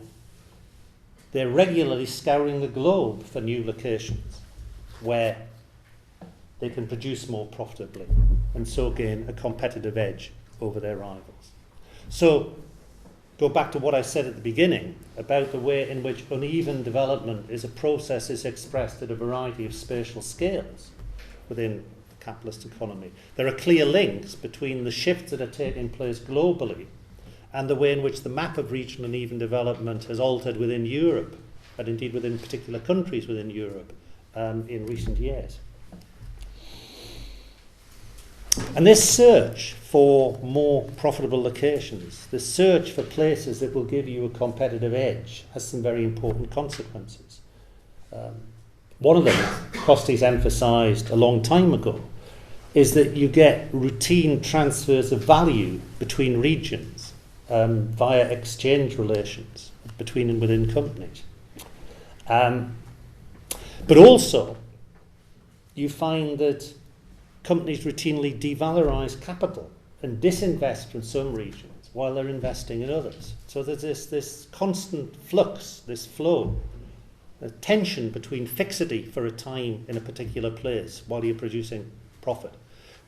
regularly scouring the globe for new locations where they can produce more profitably and so gain a competitive edge over their rivals. So, go back to what I said at the beginning about the way in which uneven development is a process is expressed at a variety of spatial scales within the capitalist economy. There are clear links between the shifts that are taking place globally and the way in which the map of regional uneven development has altered within Europe, and indeed within particular countries within Europe in recent years. And this search for more profitable locations, the search for places that will give you a competitive edge, has some very important consequences. One of them, Costes emphasised a long time ago, is that you get routine transfers of value between regions via exchange relations between and within companies. But also, you find that companies routinely devalorize capital and disinvest from some regions while they're investing in others. So there's this constant flux, this flow, a tension between fixity for a time in a particular place while you're producing profit,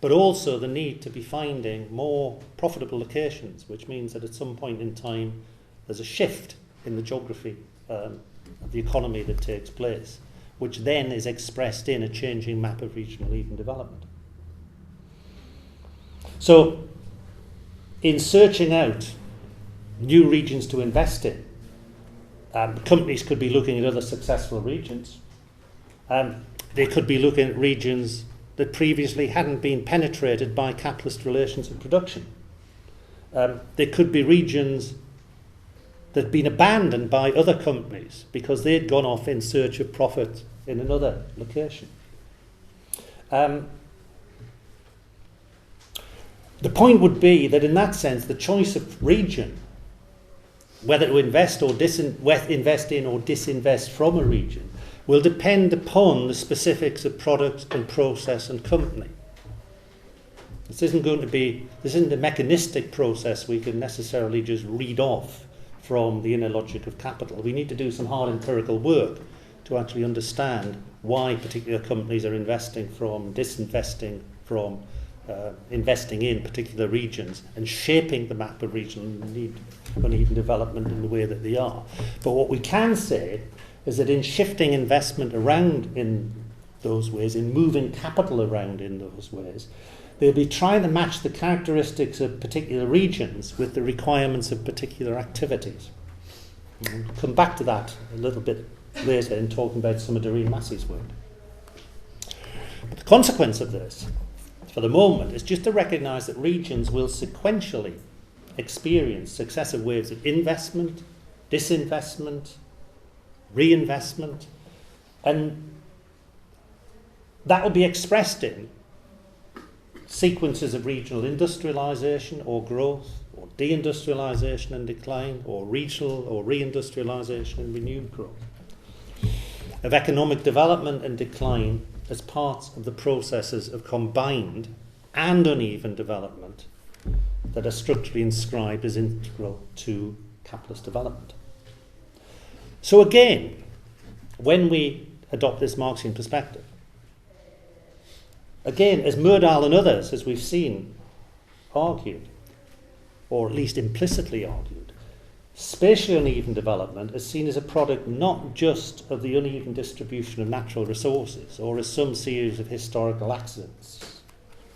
but also the need to be finding more profitable locations, which means that at some point in time there's a shift in the geography of the economy that takes place, which then is expressed in a changing map of regional even development. So, in searching out new regions to invest in, companies could be looking at other successful regions. They could be looking at regions that previously hadn't been penetrated by capitalist relations of production. They could be regions that had been abandoned by other companies because they'd gone off in search of profit in another location. The point would be that in that sense, the choice of region, whether to invest or invest in or disinvest from a region, will depend upon the specifics of product and process and company. This isn't a mechanistic process we can necessarily just read off from the inner logic of capital. We need to do some hard empirical work to actually understand why particular companies are investing from, disinvesting from, investing in particular regions and shaping the map of regional uneven development in the way that they are. But what we can say is that in shifting investment around in those ways, in moving capital around in those ways, they'll be trying to match the characteristics of particular regions with the requirements of particular activities. We'll come back to that a little bit later in talking about some of Doreen Massey's work. But the consequence of this, for the moment, is just to recognise that regions will sequentially experience successive waves of investment, disinvestment, reinvestment, and that will be expressed in sequences of regional industrialisation or growth, or deindustrialisation and decline, or regional or reindustrialisation and renewed growth, of economic development and decline as parts of the processes of combined and uneven development that are structurally inscribed as integral to capitalist development. So again, when we adopt this Marxian perspective, again, as Myrdal and others, as we've seen, argued, or at least implicitly argued, spatially uneven development is seen as a product not just of the uneven distribution of natural resources or as some series of historical accidents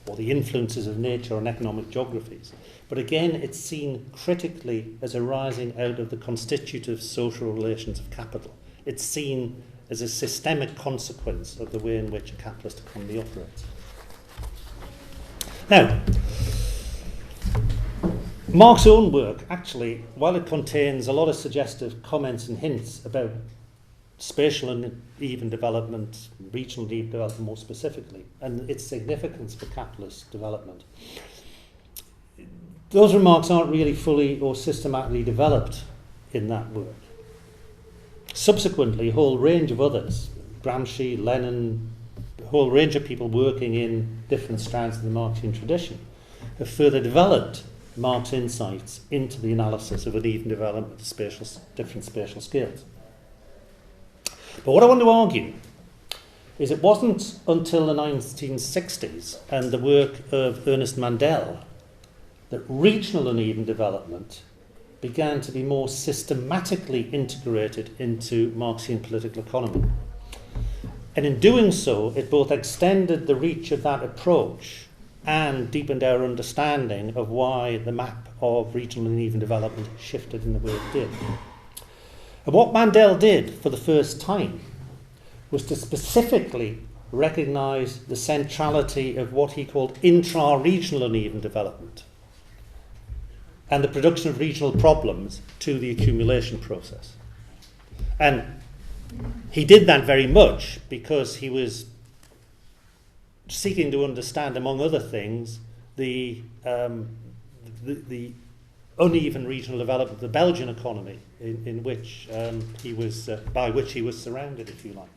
or the influences of nature on economic geographies, but again it's seen critically as arising out of the constitutive social relations of capital. It's seen as a systemic consequence of the way in which a capitalist economy operates. Now, Marx's own work, actually, while it contains a lot of suggestive comments and hints about spatial uneven development, regional uneven development more specifically, and its significance for capitalist development, those remarks aren't really fully or systematically developed in that work. Subsequently, a whole range of others, Gramsci, Lenin, a whole range of people working in different strands of the Marxian tradition, have further developed Marx's insights into the analysis of uneven development of different spatial scales. But what I want to argue is it wasn't until the 1960s and the work of Ernest Mandel that regional uneven development began to be more systematically integrated into Marxian political economy. And in doing so, it both extended the reach of that approach and deepened our understanding of why the map of regional uneven development shifted in the way it did. And what Mandel did for the first time was to specifically recognise the centrality of what he called intra-regional uneven development and the production of regional problems to the accumulation process. And he did that very much because he was seeking to understand, among other things, the uneven regional development of the Belgian economy, in which by which he was surrounded, if you like.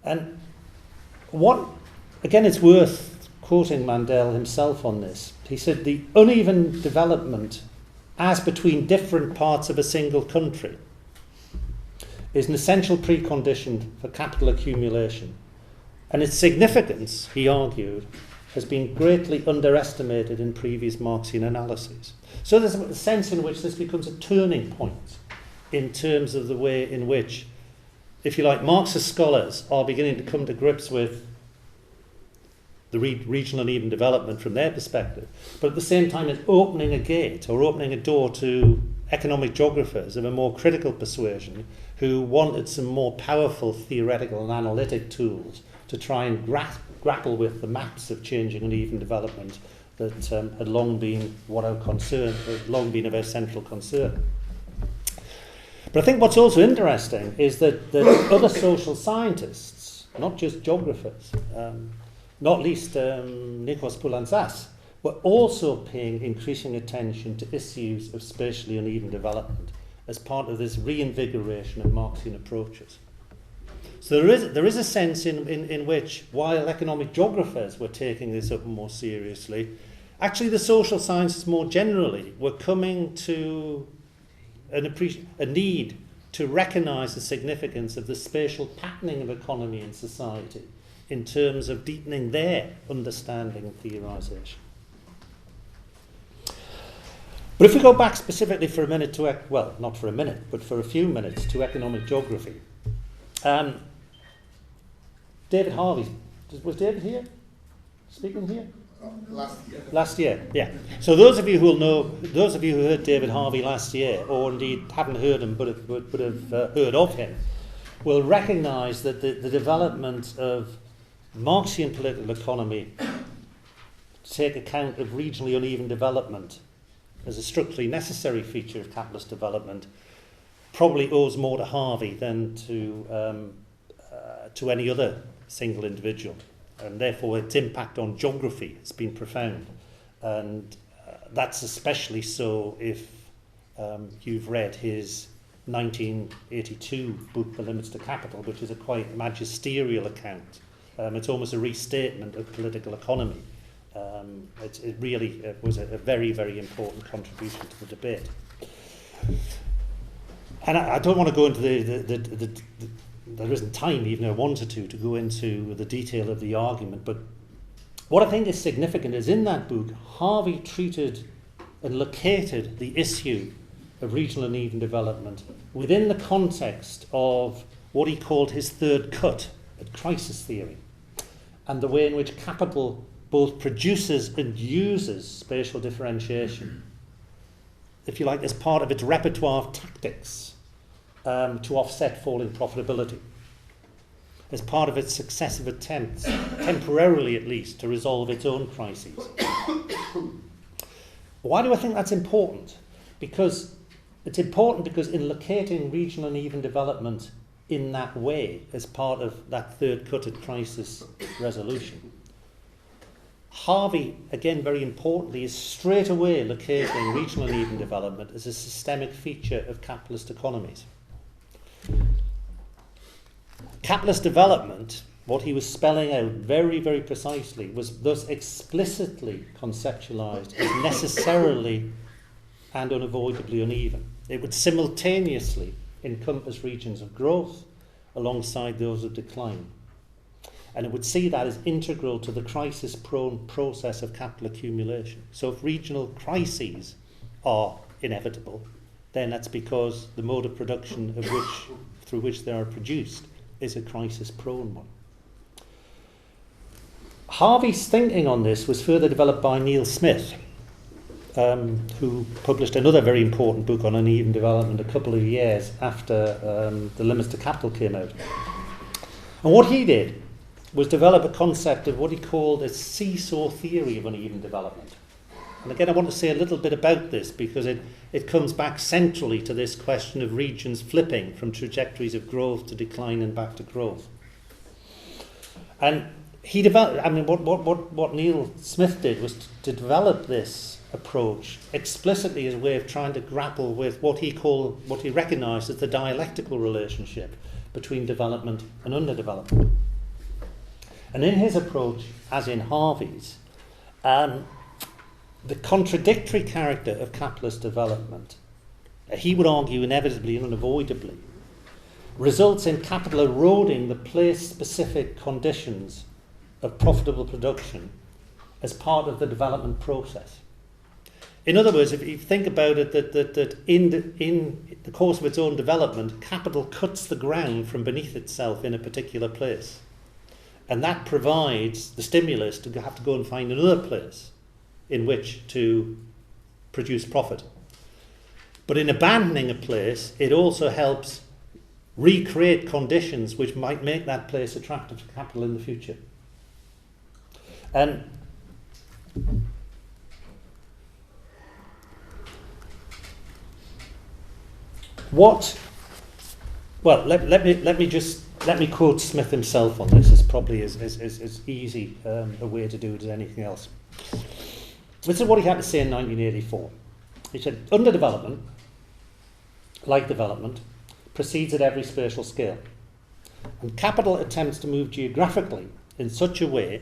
And again, it's worth quoting Mandel himself on this. He said, the uneven development, as between different parts of a single country, is an essential precondition for capital accumulation. And its significance, he argued, has been greatly underestimated in previous Marxian analyses. So there's a sense in which this becomes a turning point in terms of the way in which, if you like, Marxist scholars are beginning to come to grips with the regional uneven development from their perspective, but at the same time it's opening a gate or opening a door to economic geographers of a more critical persuasion who wanted some more powerful theoretical and analytic tools to try and grapple with the maps of changing uneven development that had long been of our central concern. But I think what's also interesting is that other social scientists, not just geographers, not least Nikos Poulantzas, were also paying increasing attention to issues of spatially uneven development as part of this reinvigoration of Marxian approaches. So there is a sense in which, while economic geographers were taking this up more seriously, actually the social sciences more generally were coming to a need to recognise the significance of the spatial patterning of economy and society in terms of deepening their understanding and theorisation. But if we go back specifically for a minute to, well, not for a minute, but for a few minutes to economic geography, David Harvey, was David here? Speaking here? Last year. Last year, yeah. So those of you who will know, those of you who heard David Harvey last year, or indeed haven't heard him but have heard of him, will recognise that the development of Marxian political economy to take account of regionally uneven development as a structurally necessary feature of capitalist development probably owes more to Harvey than to any other single individual. And therefore its impact on geography has been profound. And that's especially so if you've read his 1982 book, The Limits to Capital, which is a quite magisterial account. It's almost a restatement of political economy. It really was a very, very important contribution to the debate. And I don't want to go into there isn't time, even if I wanted to go into the detail of the argument, but what I think is significant is in that book, Harvey treated and located the issue of regional uneven development within the context of what he called his third cut at crisis theory, and the way in which capital both produces and uses spatial differentiation, if you like, as part of its repertoire of tactics to offset falling profitability, as part of its successive attempts, temporarily at least, to resolve its own crises. Why do I think that's important? Because it's important because in locating regional uneven development in that way, as part of that third cut at crisis resolution, Harvey, again very importantly, is straight away locating regional uneven development as a systemic feature of capitalist economies. Capitalist development, what he was spelling out very, very precisely, was thus explicitly conceptualised as necessarily and unavoidably uneven. It would simultaneously encompass regions of growth alongside those of decline. And it would see that as integral to the crisis-prone process of capital accumulation. So if regional crises are inevitable, then that's because the mode of production through which they are produced is a crisis-prone one. Harvey's thinking on this was further developed by Neil Smith, who published another very important book on uneven development a couple of years after The Limits to Capital came out. And what he did was develop a concept of what he called a seesaw theory of uneven development. And again, I want to say a little bit about this because it comes back centrally to this question of regions flipping from trajectories of growth to decline and back to growth. And he developed, what Neil Smith did was to develop this approach explicitly as a way of trying to grapple with what he recognised as the dialectical relationship between development and underdevelopment. And in his approach, as in Harvey's, the contradictory character of capitalist development, he would argue inevitably and unavoidably, results in capital eroding the place-specific conditions of profitable production as part of the development process. In other words, if you think about it, that in the course of its own development, capital cuts the ground from beneath itself in a particular place. And that provides the stimulus to have to go and find another place in which to produce profit. But in abandoning a place, it also helps recreate conditions which might make that place attractive to capital in the future. And let me quote Smith himself on this. It's probably as easy a way to do it as anything else. This is what he had to say in 1984. He said, underdevelopment, like development, proceeds at every spatial scale. And capital attempts to move geographically in such a way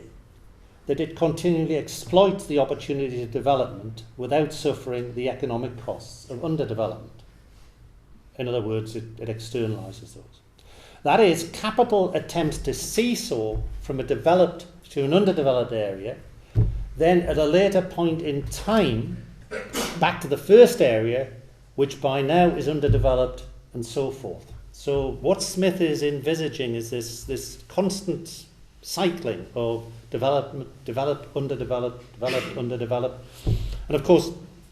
that it continually exploits the opportunities of development without suffering the economic costs of underdevelopment. In other words, it externalises those. That is, capital attempts to seesaw from a developed to an underdeveloped area, then at a later point in time, back to the first area, which by now is underdeveloped, and so forth. So what Smith is envisaging is this constant cycling of development, developed, underdeveloped, developed, underdeveloped. And of course,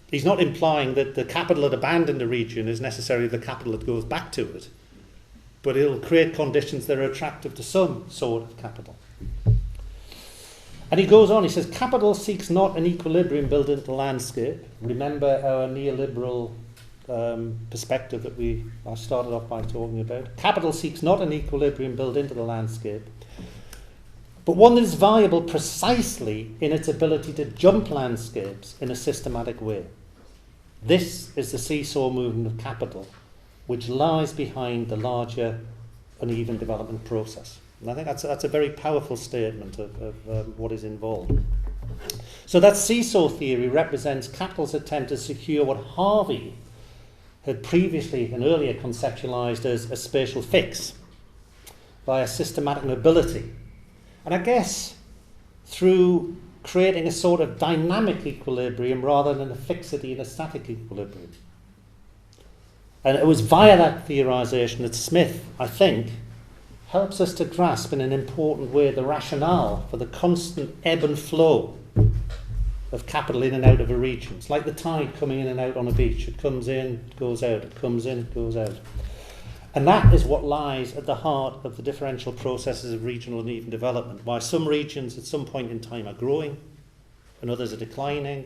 he's not implying that the capital that abandoned a region is necessarily the capital that goes back to it, but it'll create conditions that are attractive to some sort of capital. And he goes on, he says, capital seeks not an equilibrium built into the landscape. Remember our neoliberal perspective that I started off by talking about. Capital seeks not an equilibrium built into the landscape, but one that is viable precisely in its ability to jump landscapes in a systematic way. This is the seesaw movement of capital, which lies behind the larger uneven development process. And I think that's a very powerful statement of what is involved. So that seesaw theory represents capital's attempt to secure what Harvey had previously and earlier conceptualized as a spatial fix via systematic mobility. And I guess through creating a sort of dynamic equilibrium rather than a fixity in a static equilibrium. And it was via that theorization that Smith, I think, helps us to grasp in an important way the rationale for the constant ebb and flow of capital in and out of a region. It's like the tide coming in and out on a beach. It comes in, it goes out, it comes in, it goes out. And that is what lies at the heart of the differential processes of regional and uneven development. Why some regions at some point in time are growing and others are declining,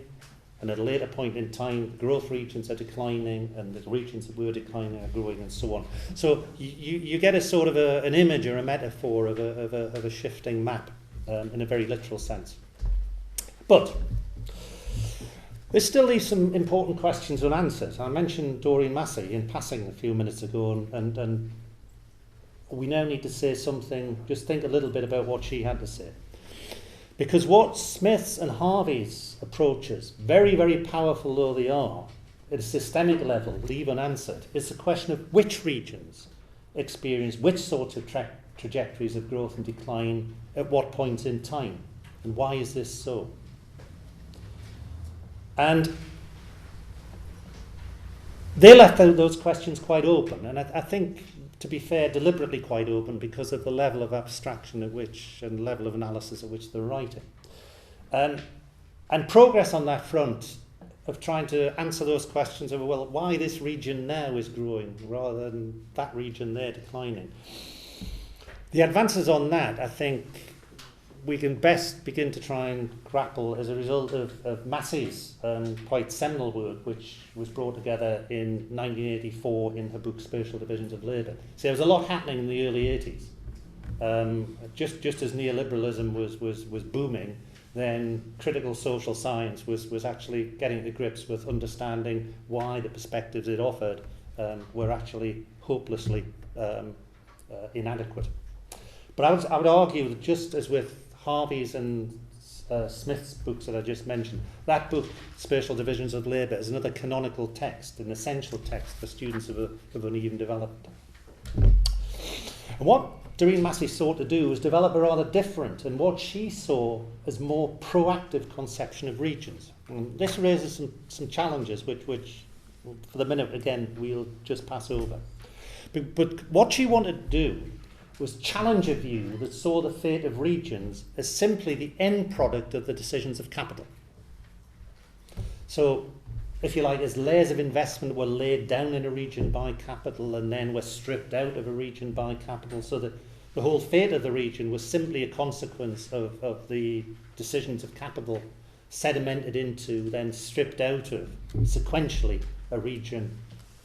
and at a later point in time, growth regions are declining, and the regions that were declining are growing, and so on. So you get a sort of an image or a metaphor of a shifting map in a very literal sense. But this still leaves some important questions unanswered. I mentioned Doreen Massey in passing a few minutes ago, and we now need to say something, just think a little bit about what she had to say. Because what Smith's and Harvey's approaches, very, very powerful though they are, at a systemic level, leave unanswered, is the question of which regions experience which sorts of trajectories of growth and decline at what points in time. And why is this so? And they left those questions quite open, and I think, to be fair, deliberately quite open because of the level of abstraction at which and level of analysis at which they're writing. And progress on that front of trying to answer those questions of, well, why this region now is growing rather than that region there declining. The advances on that, I think, we can best begin to try and grapple as a result of Massey's quite seminal work, which was brought together in 1984 in her book Spatial Divisions of Labour. So there was a lot happening in the early 80s. Just as neoliberalism was booming, then critical social science was actually getting to grips with understanding why the perspectives it offered were actually hopelessly inadequate. But I would argue that just as with Harvey's and Smith's books that I just mentioned, that book, Spatial Divisions of Labour, is another canonical text, an essential text for students of uneven development. And what Doreen Massey sought to do was develop a rather different and what she saw as more proactive conception of regions. And this raises some challenges which for the minute, again, we'll just pass over. But what she wanted to do was challenge a view that saw the fate of regions as simply the end product of the decisions of capital. So, if you like, as layers of investment were laid down in a region by capital and then were stripped out of a region by capital, so that the whole fate of the region was simply a consequence of the decisions of capital sedimented into, then stripped out of, sequentially, a region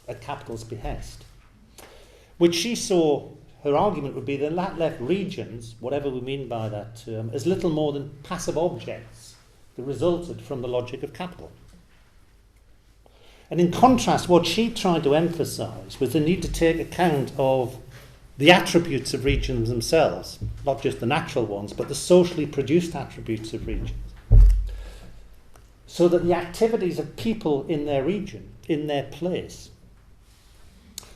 at capital's behest. Which she saw, her argument would be that left regions, whatever we mean by that term, as little more than passive objects that resulted from the logic of capital. And in contrast, what she tried to emphasise was the need to take account of the attributes of regions themselves, not just the natural ones, but the socially produced attributes of regions, so that the activities of people in their region, in their place,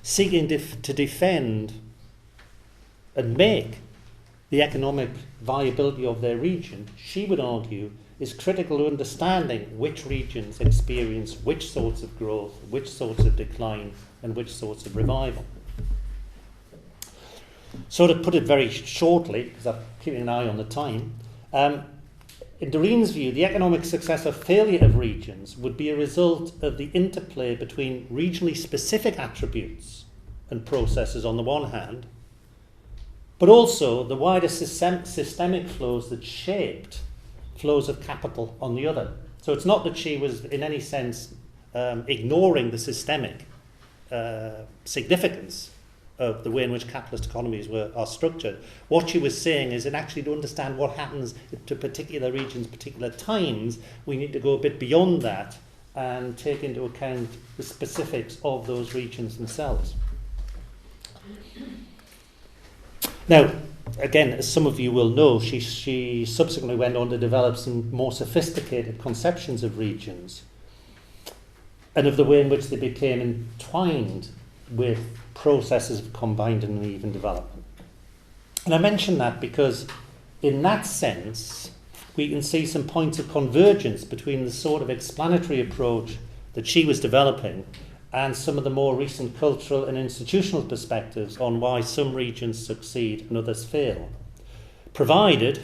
seeking to defend and make the economic viability of their region, she would argue, is critical to understanding which regions experience which sorts of growth, which sorts of decline, and which sorts of revival. So to put it very shortly, because I'm keeping an eye on the time, in Doreen's view, the economic success or failure of regions would be a result of the interplay between regionally specific attributes and processes on the one hand, but also the wider systemic flows that shaped flows of capital on the other. So it's not that she was in any sense ignoring the systemic significance of the way in which capitalist economies are structured. What she was saying is that actually to understand what happens to particular regions, particular times, we need to go a bit beyond that and take into account the specifics of those regions themselves. Now, again, as some of you will know, she subsequently went on to develop some more sophisticated conceptions of regions and of the way in which they became entwined with processes of combined and uneven development. And I mention that because in that sense, we can see some points of convergence between the sort of explanatory approach that she was developing and some of the more recent cultural and institutional perspectives on why some regions succeed and others fail. Provided,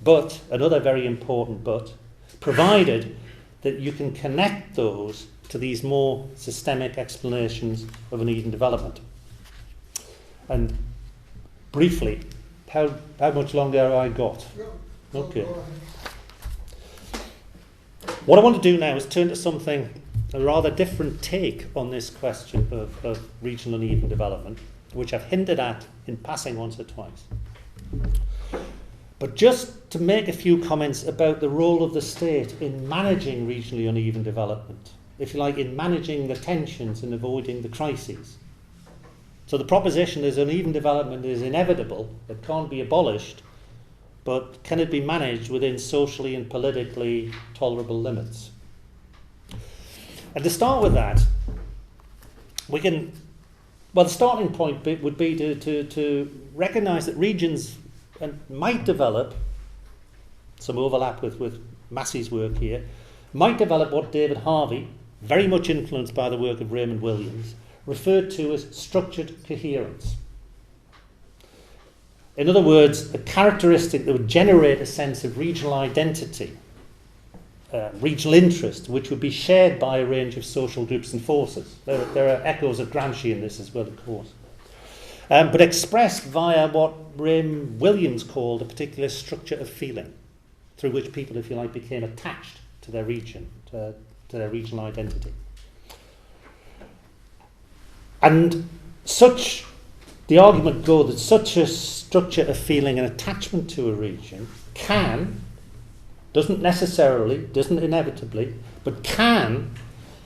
but, another very important but, provided that you can connect those to these more systemic explanations of uneven development. And briefly, how much longer have I got? Okay. What I want to do now is turn to something, a rather different take on this question of regional uneven development, which I've hinted at in passing once or twice. But just to make a few comments about the role of the state in managing regionally uneven development, if you like, in managing the tensions and avoiding the crises. So the proposition is uneven development is inevitable, it can't be abolished, but can it be managed within socially and politically tolerable limits? And to start with that, the starting point would be to recognise that regions might develop, some overlap with Massey's work here, might develop what David Harvey, very much influenced by the work of Raymond Williams, referred to as structured coherence. In other words, a characteristic that would generate a sense of regional identity, regional interest, which would be shared by a range of social groups and forces. There are echoes of Gramsci in this as well, of course. But expressed via what Raymond Williams called a particular structure of feeling, through which people, if you like, became attached to their region, to their regional identity. And the argument goes that such a structure of feeling and attachment to a region doesn't inevitably, but can,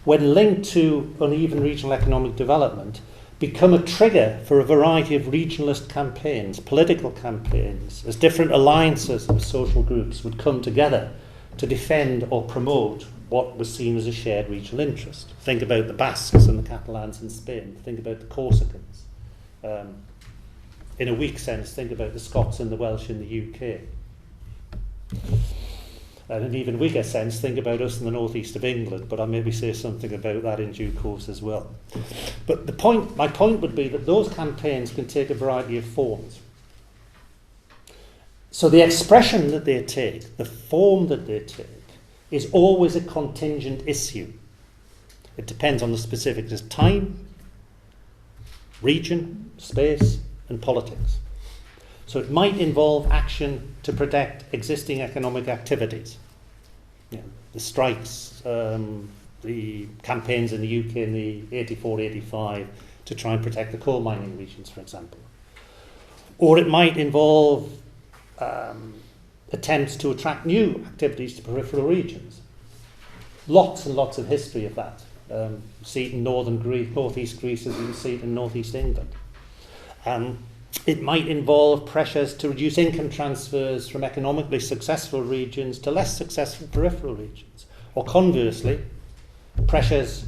when linked to uneven regional economic development, become a trigger for a variety of regionalist campaigns, political campaigns, as different alliances of social groups would come together to defend or promote what was seen as a shared regional interest. Think about the Basques and the Catalans in Spain. Think about the Corsicans. In a weak sense, think about the Scots and the Welsh in the UK. And in an even weaker sense, think about us in the northeast of England, but I'll maybe say something about that in due course as well. But my point would be that those campaigns can take a variety of forms. So the expression that they take, the form that they take, is always a contingent issue. It depends on the specifics of time, region, space, and politics. So it might involve action to protect existing economic activities. The strikes, the campaigns in the UK in the 84-85 to try and protect the coal mining regions, for example. Or it might involve attempts to attract new activities to peripheral regions. Lots and lots of history of that. See it in northeast Greece, as you can see it in northeast England. It might involve pressures to reduce income transfers from economically successful regions to less successful peripheral regions. Or conversely, pressures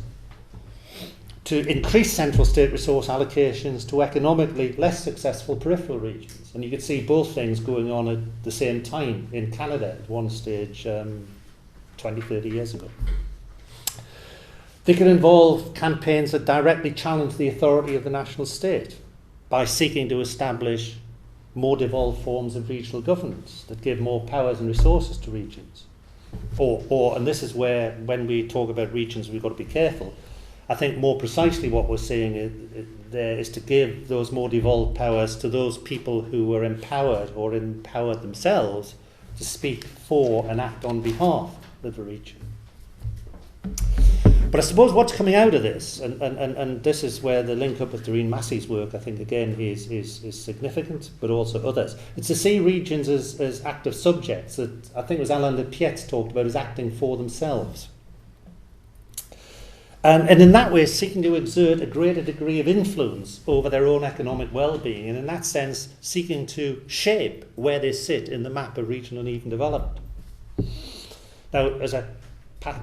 to increase central state resource allocations to economically less successful peripheral regions. And you could see both things going on at the same time in Canada at one stage 20, 30 years ago. They could involve campaigns that directly challenge the authority of the national state by seeking to establish more devolved forms of regional governance that give more powers and resources to regions. Or, and this is where, when we talk about regions, we've got to be careful. I think more precisely what we're saying there is to give those more devolved powers to those people who are empowered or empowered themselves to speak for and act on behalf of the region. But I suppose what's coming out of this, and this is where the link up with Doreen Massey's work, I think, again, is significant, but also others. It's to see regions as active subjects that I think it was Alain de Pietz talked about as acting for themselves. And in that way, seeking to exert a greater degree of influence over their own economic well-being, and in that sense, seeking to shape where they sit in the map of regional uneven development. Now, as I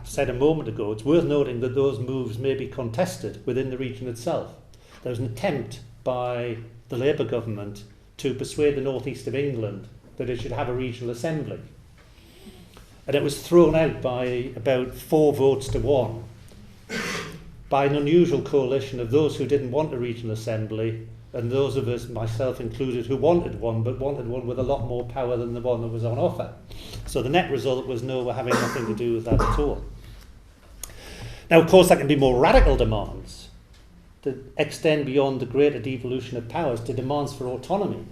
said a moment ago, it's worth noting that those moves may be contested within the region itself. There was an attempt by the Labour government to persuade the northeast of England that it should have a regional assembly. And it was thrown out by about 4 votes to 1 by an unusual coalition of those who didn't want a regional assembly and those of us, myself included, who wanted one, but wanted one with a lot more power than the one that was on offer. So the net result was no, we're having nothing to do with that at all. Now, of course, there can be more radical demands that extend beyond the greater devolution of powers to demands for autonomy,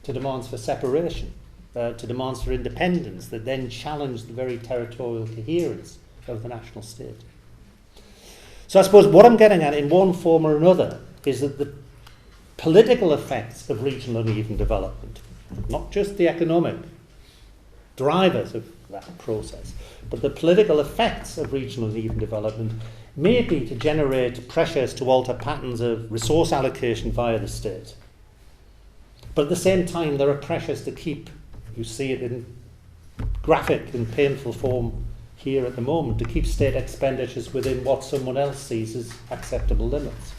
to demands for separation, to demands for independence that then challenge the very territorial coherence of the national state. So I suppose what I'm getting at in one form or another is that the political effects of regional uneven development, not just the economic drivers of that process, but the political effects of regional uneven development may be to generate pressures to alter patterns of resource allocation via the state. But at the same time, there are pressures to keep, you see it in graphic and painful form here at the moment, to keep state expenditures within what someone else sees as acceptable limits.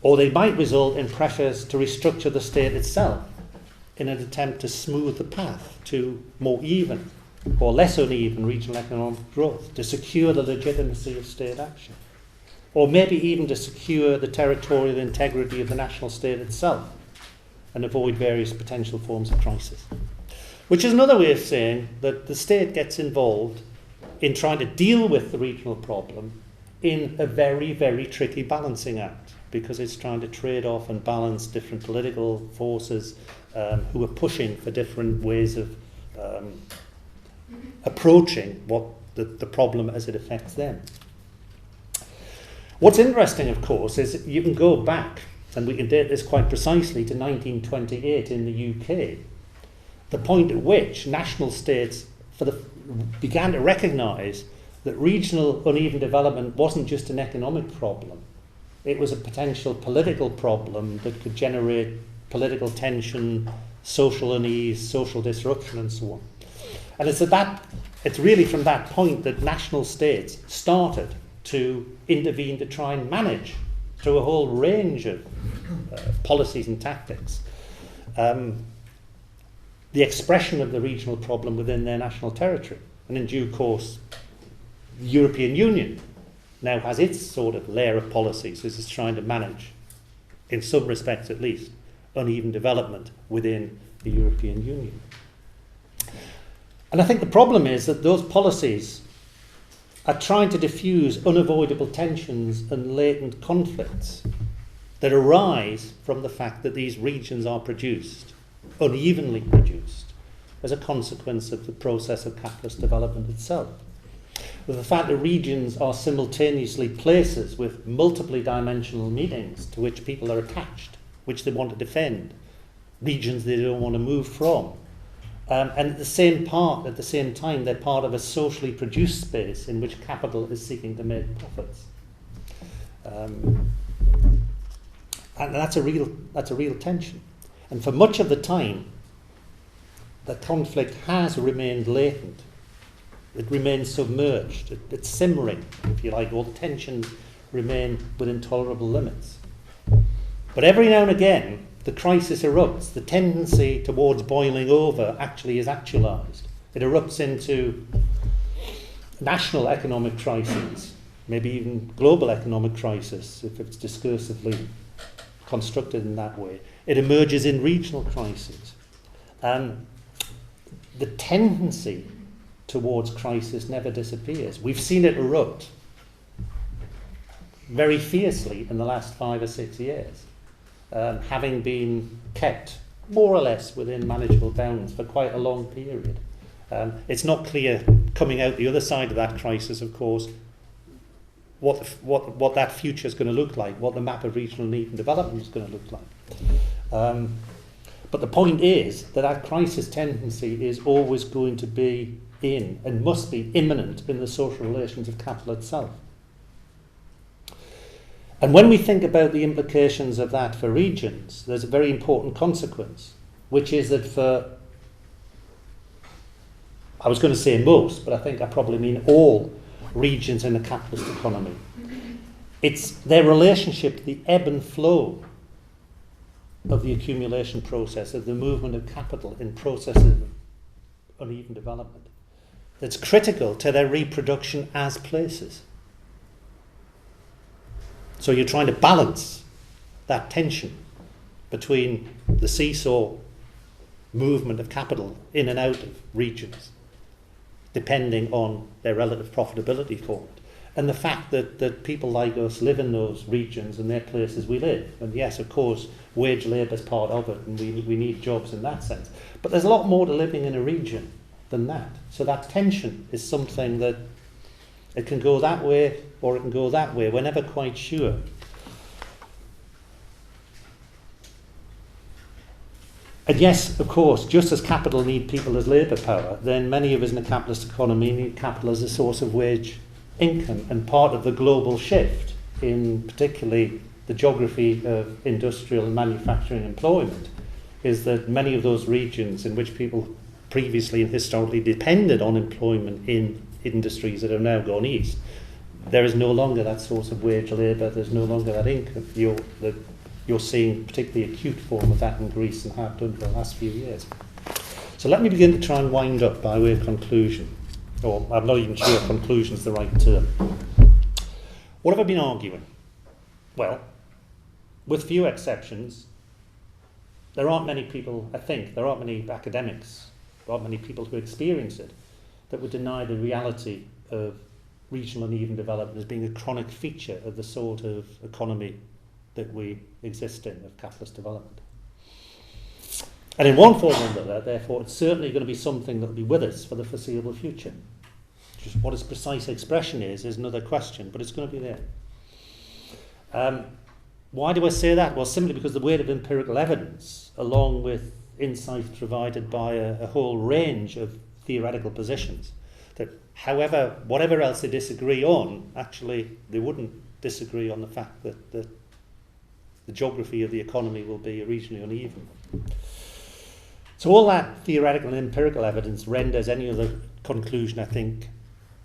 Or they might result in pressures to restructure the state itself in an attempt to smooth the path to more even or less uneven regional economic growth, to secure the legitimacy of state action, or maybe even to secure the territorial integrity of the national state itself and avoid various potential forms of crisis. Which is another way of saying that the state gets involved in trying to deal with the regional problem in a very, very tricky balancing act, because it's trying to trade off and balance different political forces who are pushing for different ways of approaching what the problem as it affects them. What's interesting, of course, is you can go back, and we can date this quite precisely, to 1928 in the UK, the point at which national states began to recognise that regional uneven development wasn't just an economic problem. It was a potential political problem that could generate political tension, social unease, social disruption, and so on. And it's really from that point that national states started to intervene to try and manage, through a whole range of policies and tactics, the expression of the regional problem within their national territory. And in due course, the European Union now has its sort of layer of policies as it's trying to manage, in some respects at least, uneven development within the European Union. And I think the problem is that those policies are trying to diffuse unavoidable tensions and latent conflicts that arise from the fact that these regions are produced, unevenly produced, as a consequence of the process of capitalist development itself. With the fact that regions are simultaneously places with multiply dimensional meanings to which people are attached, which they want to defend, regions they don't want to move from. And at the same time, they're part of a socially produced space in which capital is seeking to make profits. And that's a real tension. And for much of the time, the conflict has remained latent. It remains submerged. It's simmering, if you like, or the tension remain within tolerable limits. But every now and again, the crisis erupts. The tendency towards boiling over actually is actualised. It erupts into national economic crises, maybe even global economic crisis, if it's discursively constructed in that way. It emerges in regional crises. The tendency towards crisis never disappears. We've seen it erupt very fiercely in the last 5 or 6 years, having been kept more or less within manageable bounds for quite a long period. It's not clear coming out the other side of that crisis, of course, what that future is going to look like, what the map of regional need and development is going to look like. But the point is that crisis tendency is always going to be in and must be imminent in the social relations of capital itself. And when we think about the implications of that for regions, there's a very important consequence, which is that for, I was going to say most, but I think I probably mean all regions in a capitalist economy, it's their relationship to the ebb and flow of the accumulation process, of the movement of capital in processes of uneven development, that's critical to their reproduction as places. So you're trying to balance that tension between the seesaw movement of capital in and out of regions, depending on their relative profitability for it, and the fact that people like us live in those regions and they're places we live. And yes, of course, wage labour is part of it, and we need jobs in that sense. But there's a lot more to living in a region than that. So that tension is something that it can go that way or it can go that way. We're never quite sure. And yes, of course, just as capital need people as labour power, then many of us in a capitalist economy need capital as a source of wage income. And part of the global shift in particularly the geography of industrial and manufacturing employment is that many of those regions in which people previously and historically depended on employment in industries that have now gone east, there is no longer that source of wage labour, there's no longer that income. You're seeing particularly acute form of that in Greece and have done for the last few years. So let me begin to try and wind up by way of conclusion. Or I'm not even sure conclusion is the right term. What have I been arguing? Well, with few exceptions, there aren't many people, I think, there aren't many academics, there aren't many people who experience it, that would deny the reality of regional uneven development as being a chronic feature of the sort of economy that we exist in, of capitalist development. And in one form or another, therefore, it's certainly going to be something that will be with us for the foreseeable future. Just what its precise expression is another question, but it's going to be there. Why do I say that? Well, simply because the weight of empirical evidence, along with insights provided by a whole range of theoretical positions, that whatever else they disagree on, actually they wouldn't disagree on the fact that the geography of the economy will be regionally uneven. So all that theoretical and empirical evidence renders any other conclusion, I think,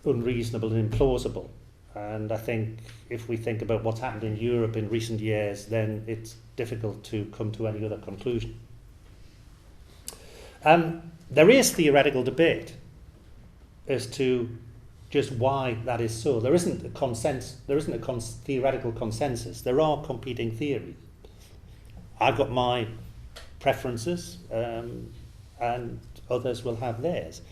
unreasonable and implausible. And I think if we think about what's happened in Europe in recent years, then it's difficult to come to any other conclusion. There is theoretical debate as to just why that is so. There isn't a consensus. There isn't a theoretical consensus. There are competing theories. I've got my preferences, and others will have theirs.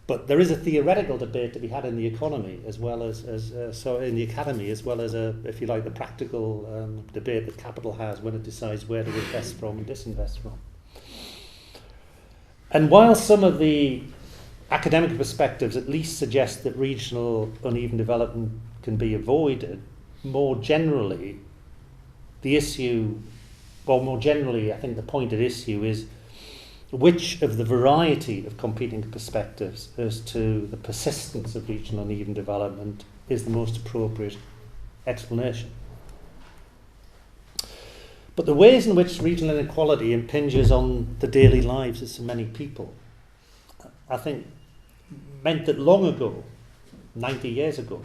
But there is a theoretical debate to be had in the economy as well as in the academy, as well as if you like, the practical debate that capital has when it decides where to invest from and disinvest from. And while some of the academic perspectives at least suggest that regional uneven development can be avoided, more generally, I think the point at issue is which of the variety of competing perspectives as to the persistence of regional uneven development is the most appropriate explanation. But the ways in which regional inequality impinges on the daily lives of so many people, I think, meant that long ago, 90 years ago,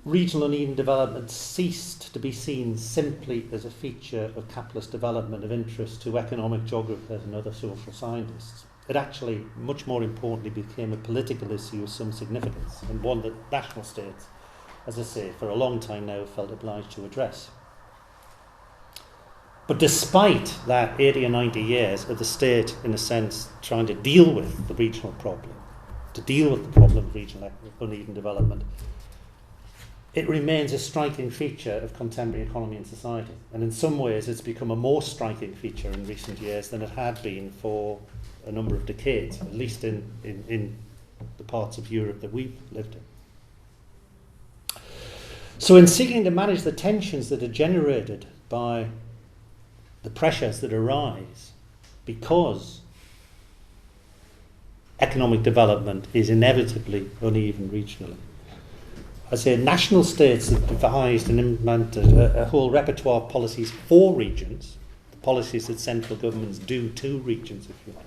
regional uneven development ceased to be seen simply as a feature of capitalist development of interest to economic geographers and other social scientists. It actually, much more importantly, became a political issue of some significance, and one that national states, as I say, for a long time now felt obliged to address. But despite that 80 or 90 years of the state, in a sense, trying to deal with the regional problem, to deal with the problem of regional uneven development, it remains a striking feature of contemporary economy and society. And in some ways it's become a more striking feature in recent years than it had been for a number of decades, at least in the parts of Europe that we've lived in. So in seeking to manage the tensions that are generated by the pressures that arise because economic development is inevitably uneven regionally, I say national states have devised and implemented a whole repertoire of policies for regions, the policies that central governments do to regions, if you like.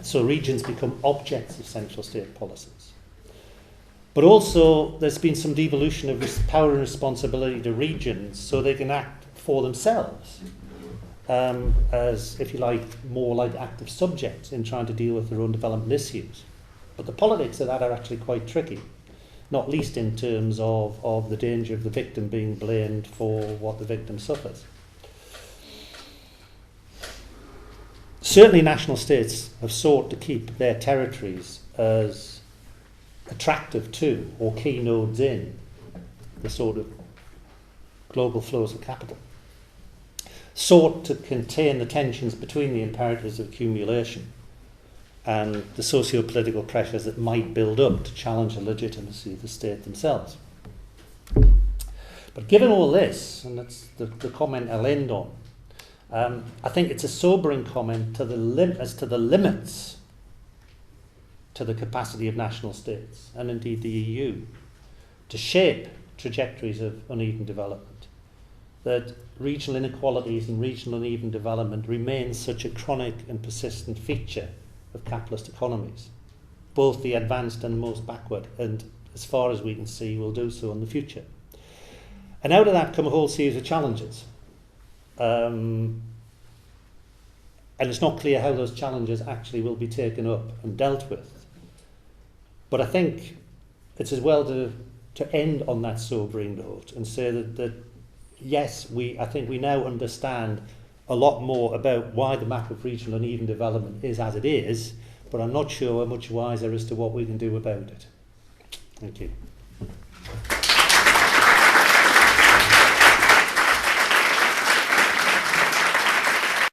So regions become objects of central state policies. But also there's been some devolution of power and responsibility to regions so they can act for themselves as, if you like, more like active subjects in trying to deal with their own development issues. But the politics of that are actually quite tricky, not least in terms of the danger of the victim being blamed for what the victim suffers. Certainly national states have sought to keep their territories as attractive to or key nodes in the sort of global flows of capital, sought to contain the tensions between the imperatives of accumulation and the socio-political pressures that might build up to challenge the legitimacy of the state themselves. But given all this, and that's the comment I'll end on, I think it's a sobering comment as to the limits to the capacity of national states, and indeed the EU, to shape trajectories of uneven development, that regional inequalities and regional uneven development remains such a chronic and persistent feature of capitalist economies, both the advanced and the most backward, and as far as we can see will do so in the future. And out of that come a whole series of challenges. And it's not clear how those challenges actually will be taken up and dealt with. But I think it's as well to end on that sobering note and say that yes, I think we now understand a lot more about why the map of regional uneven development is as it is, but I'm not sure we're much wiser as to what we can do about it. Thank you.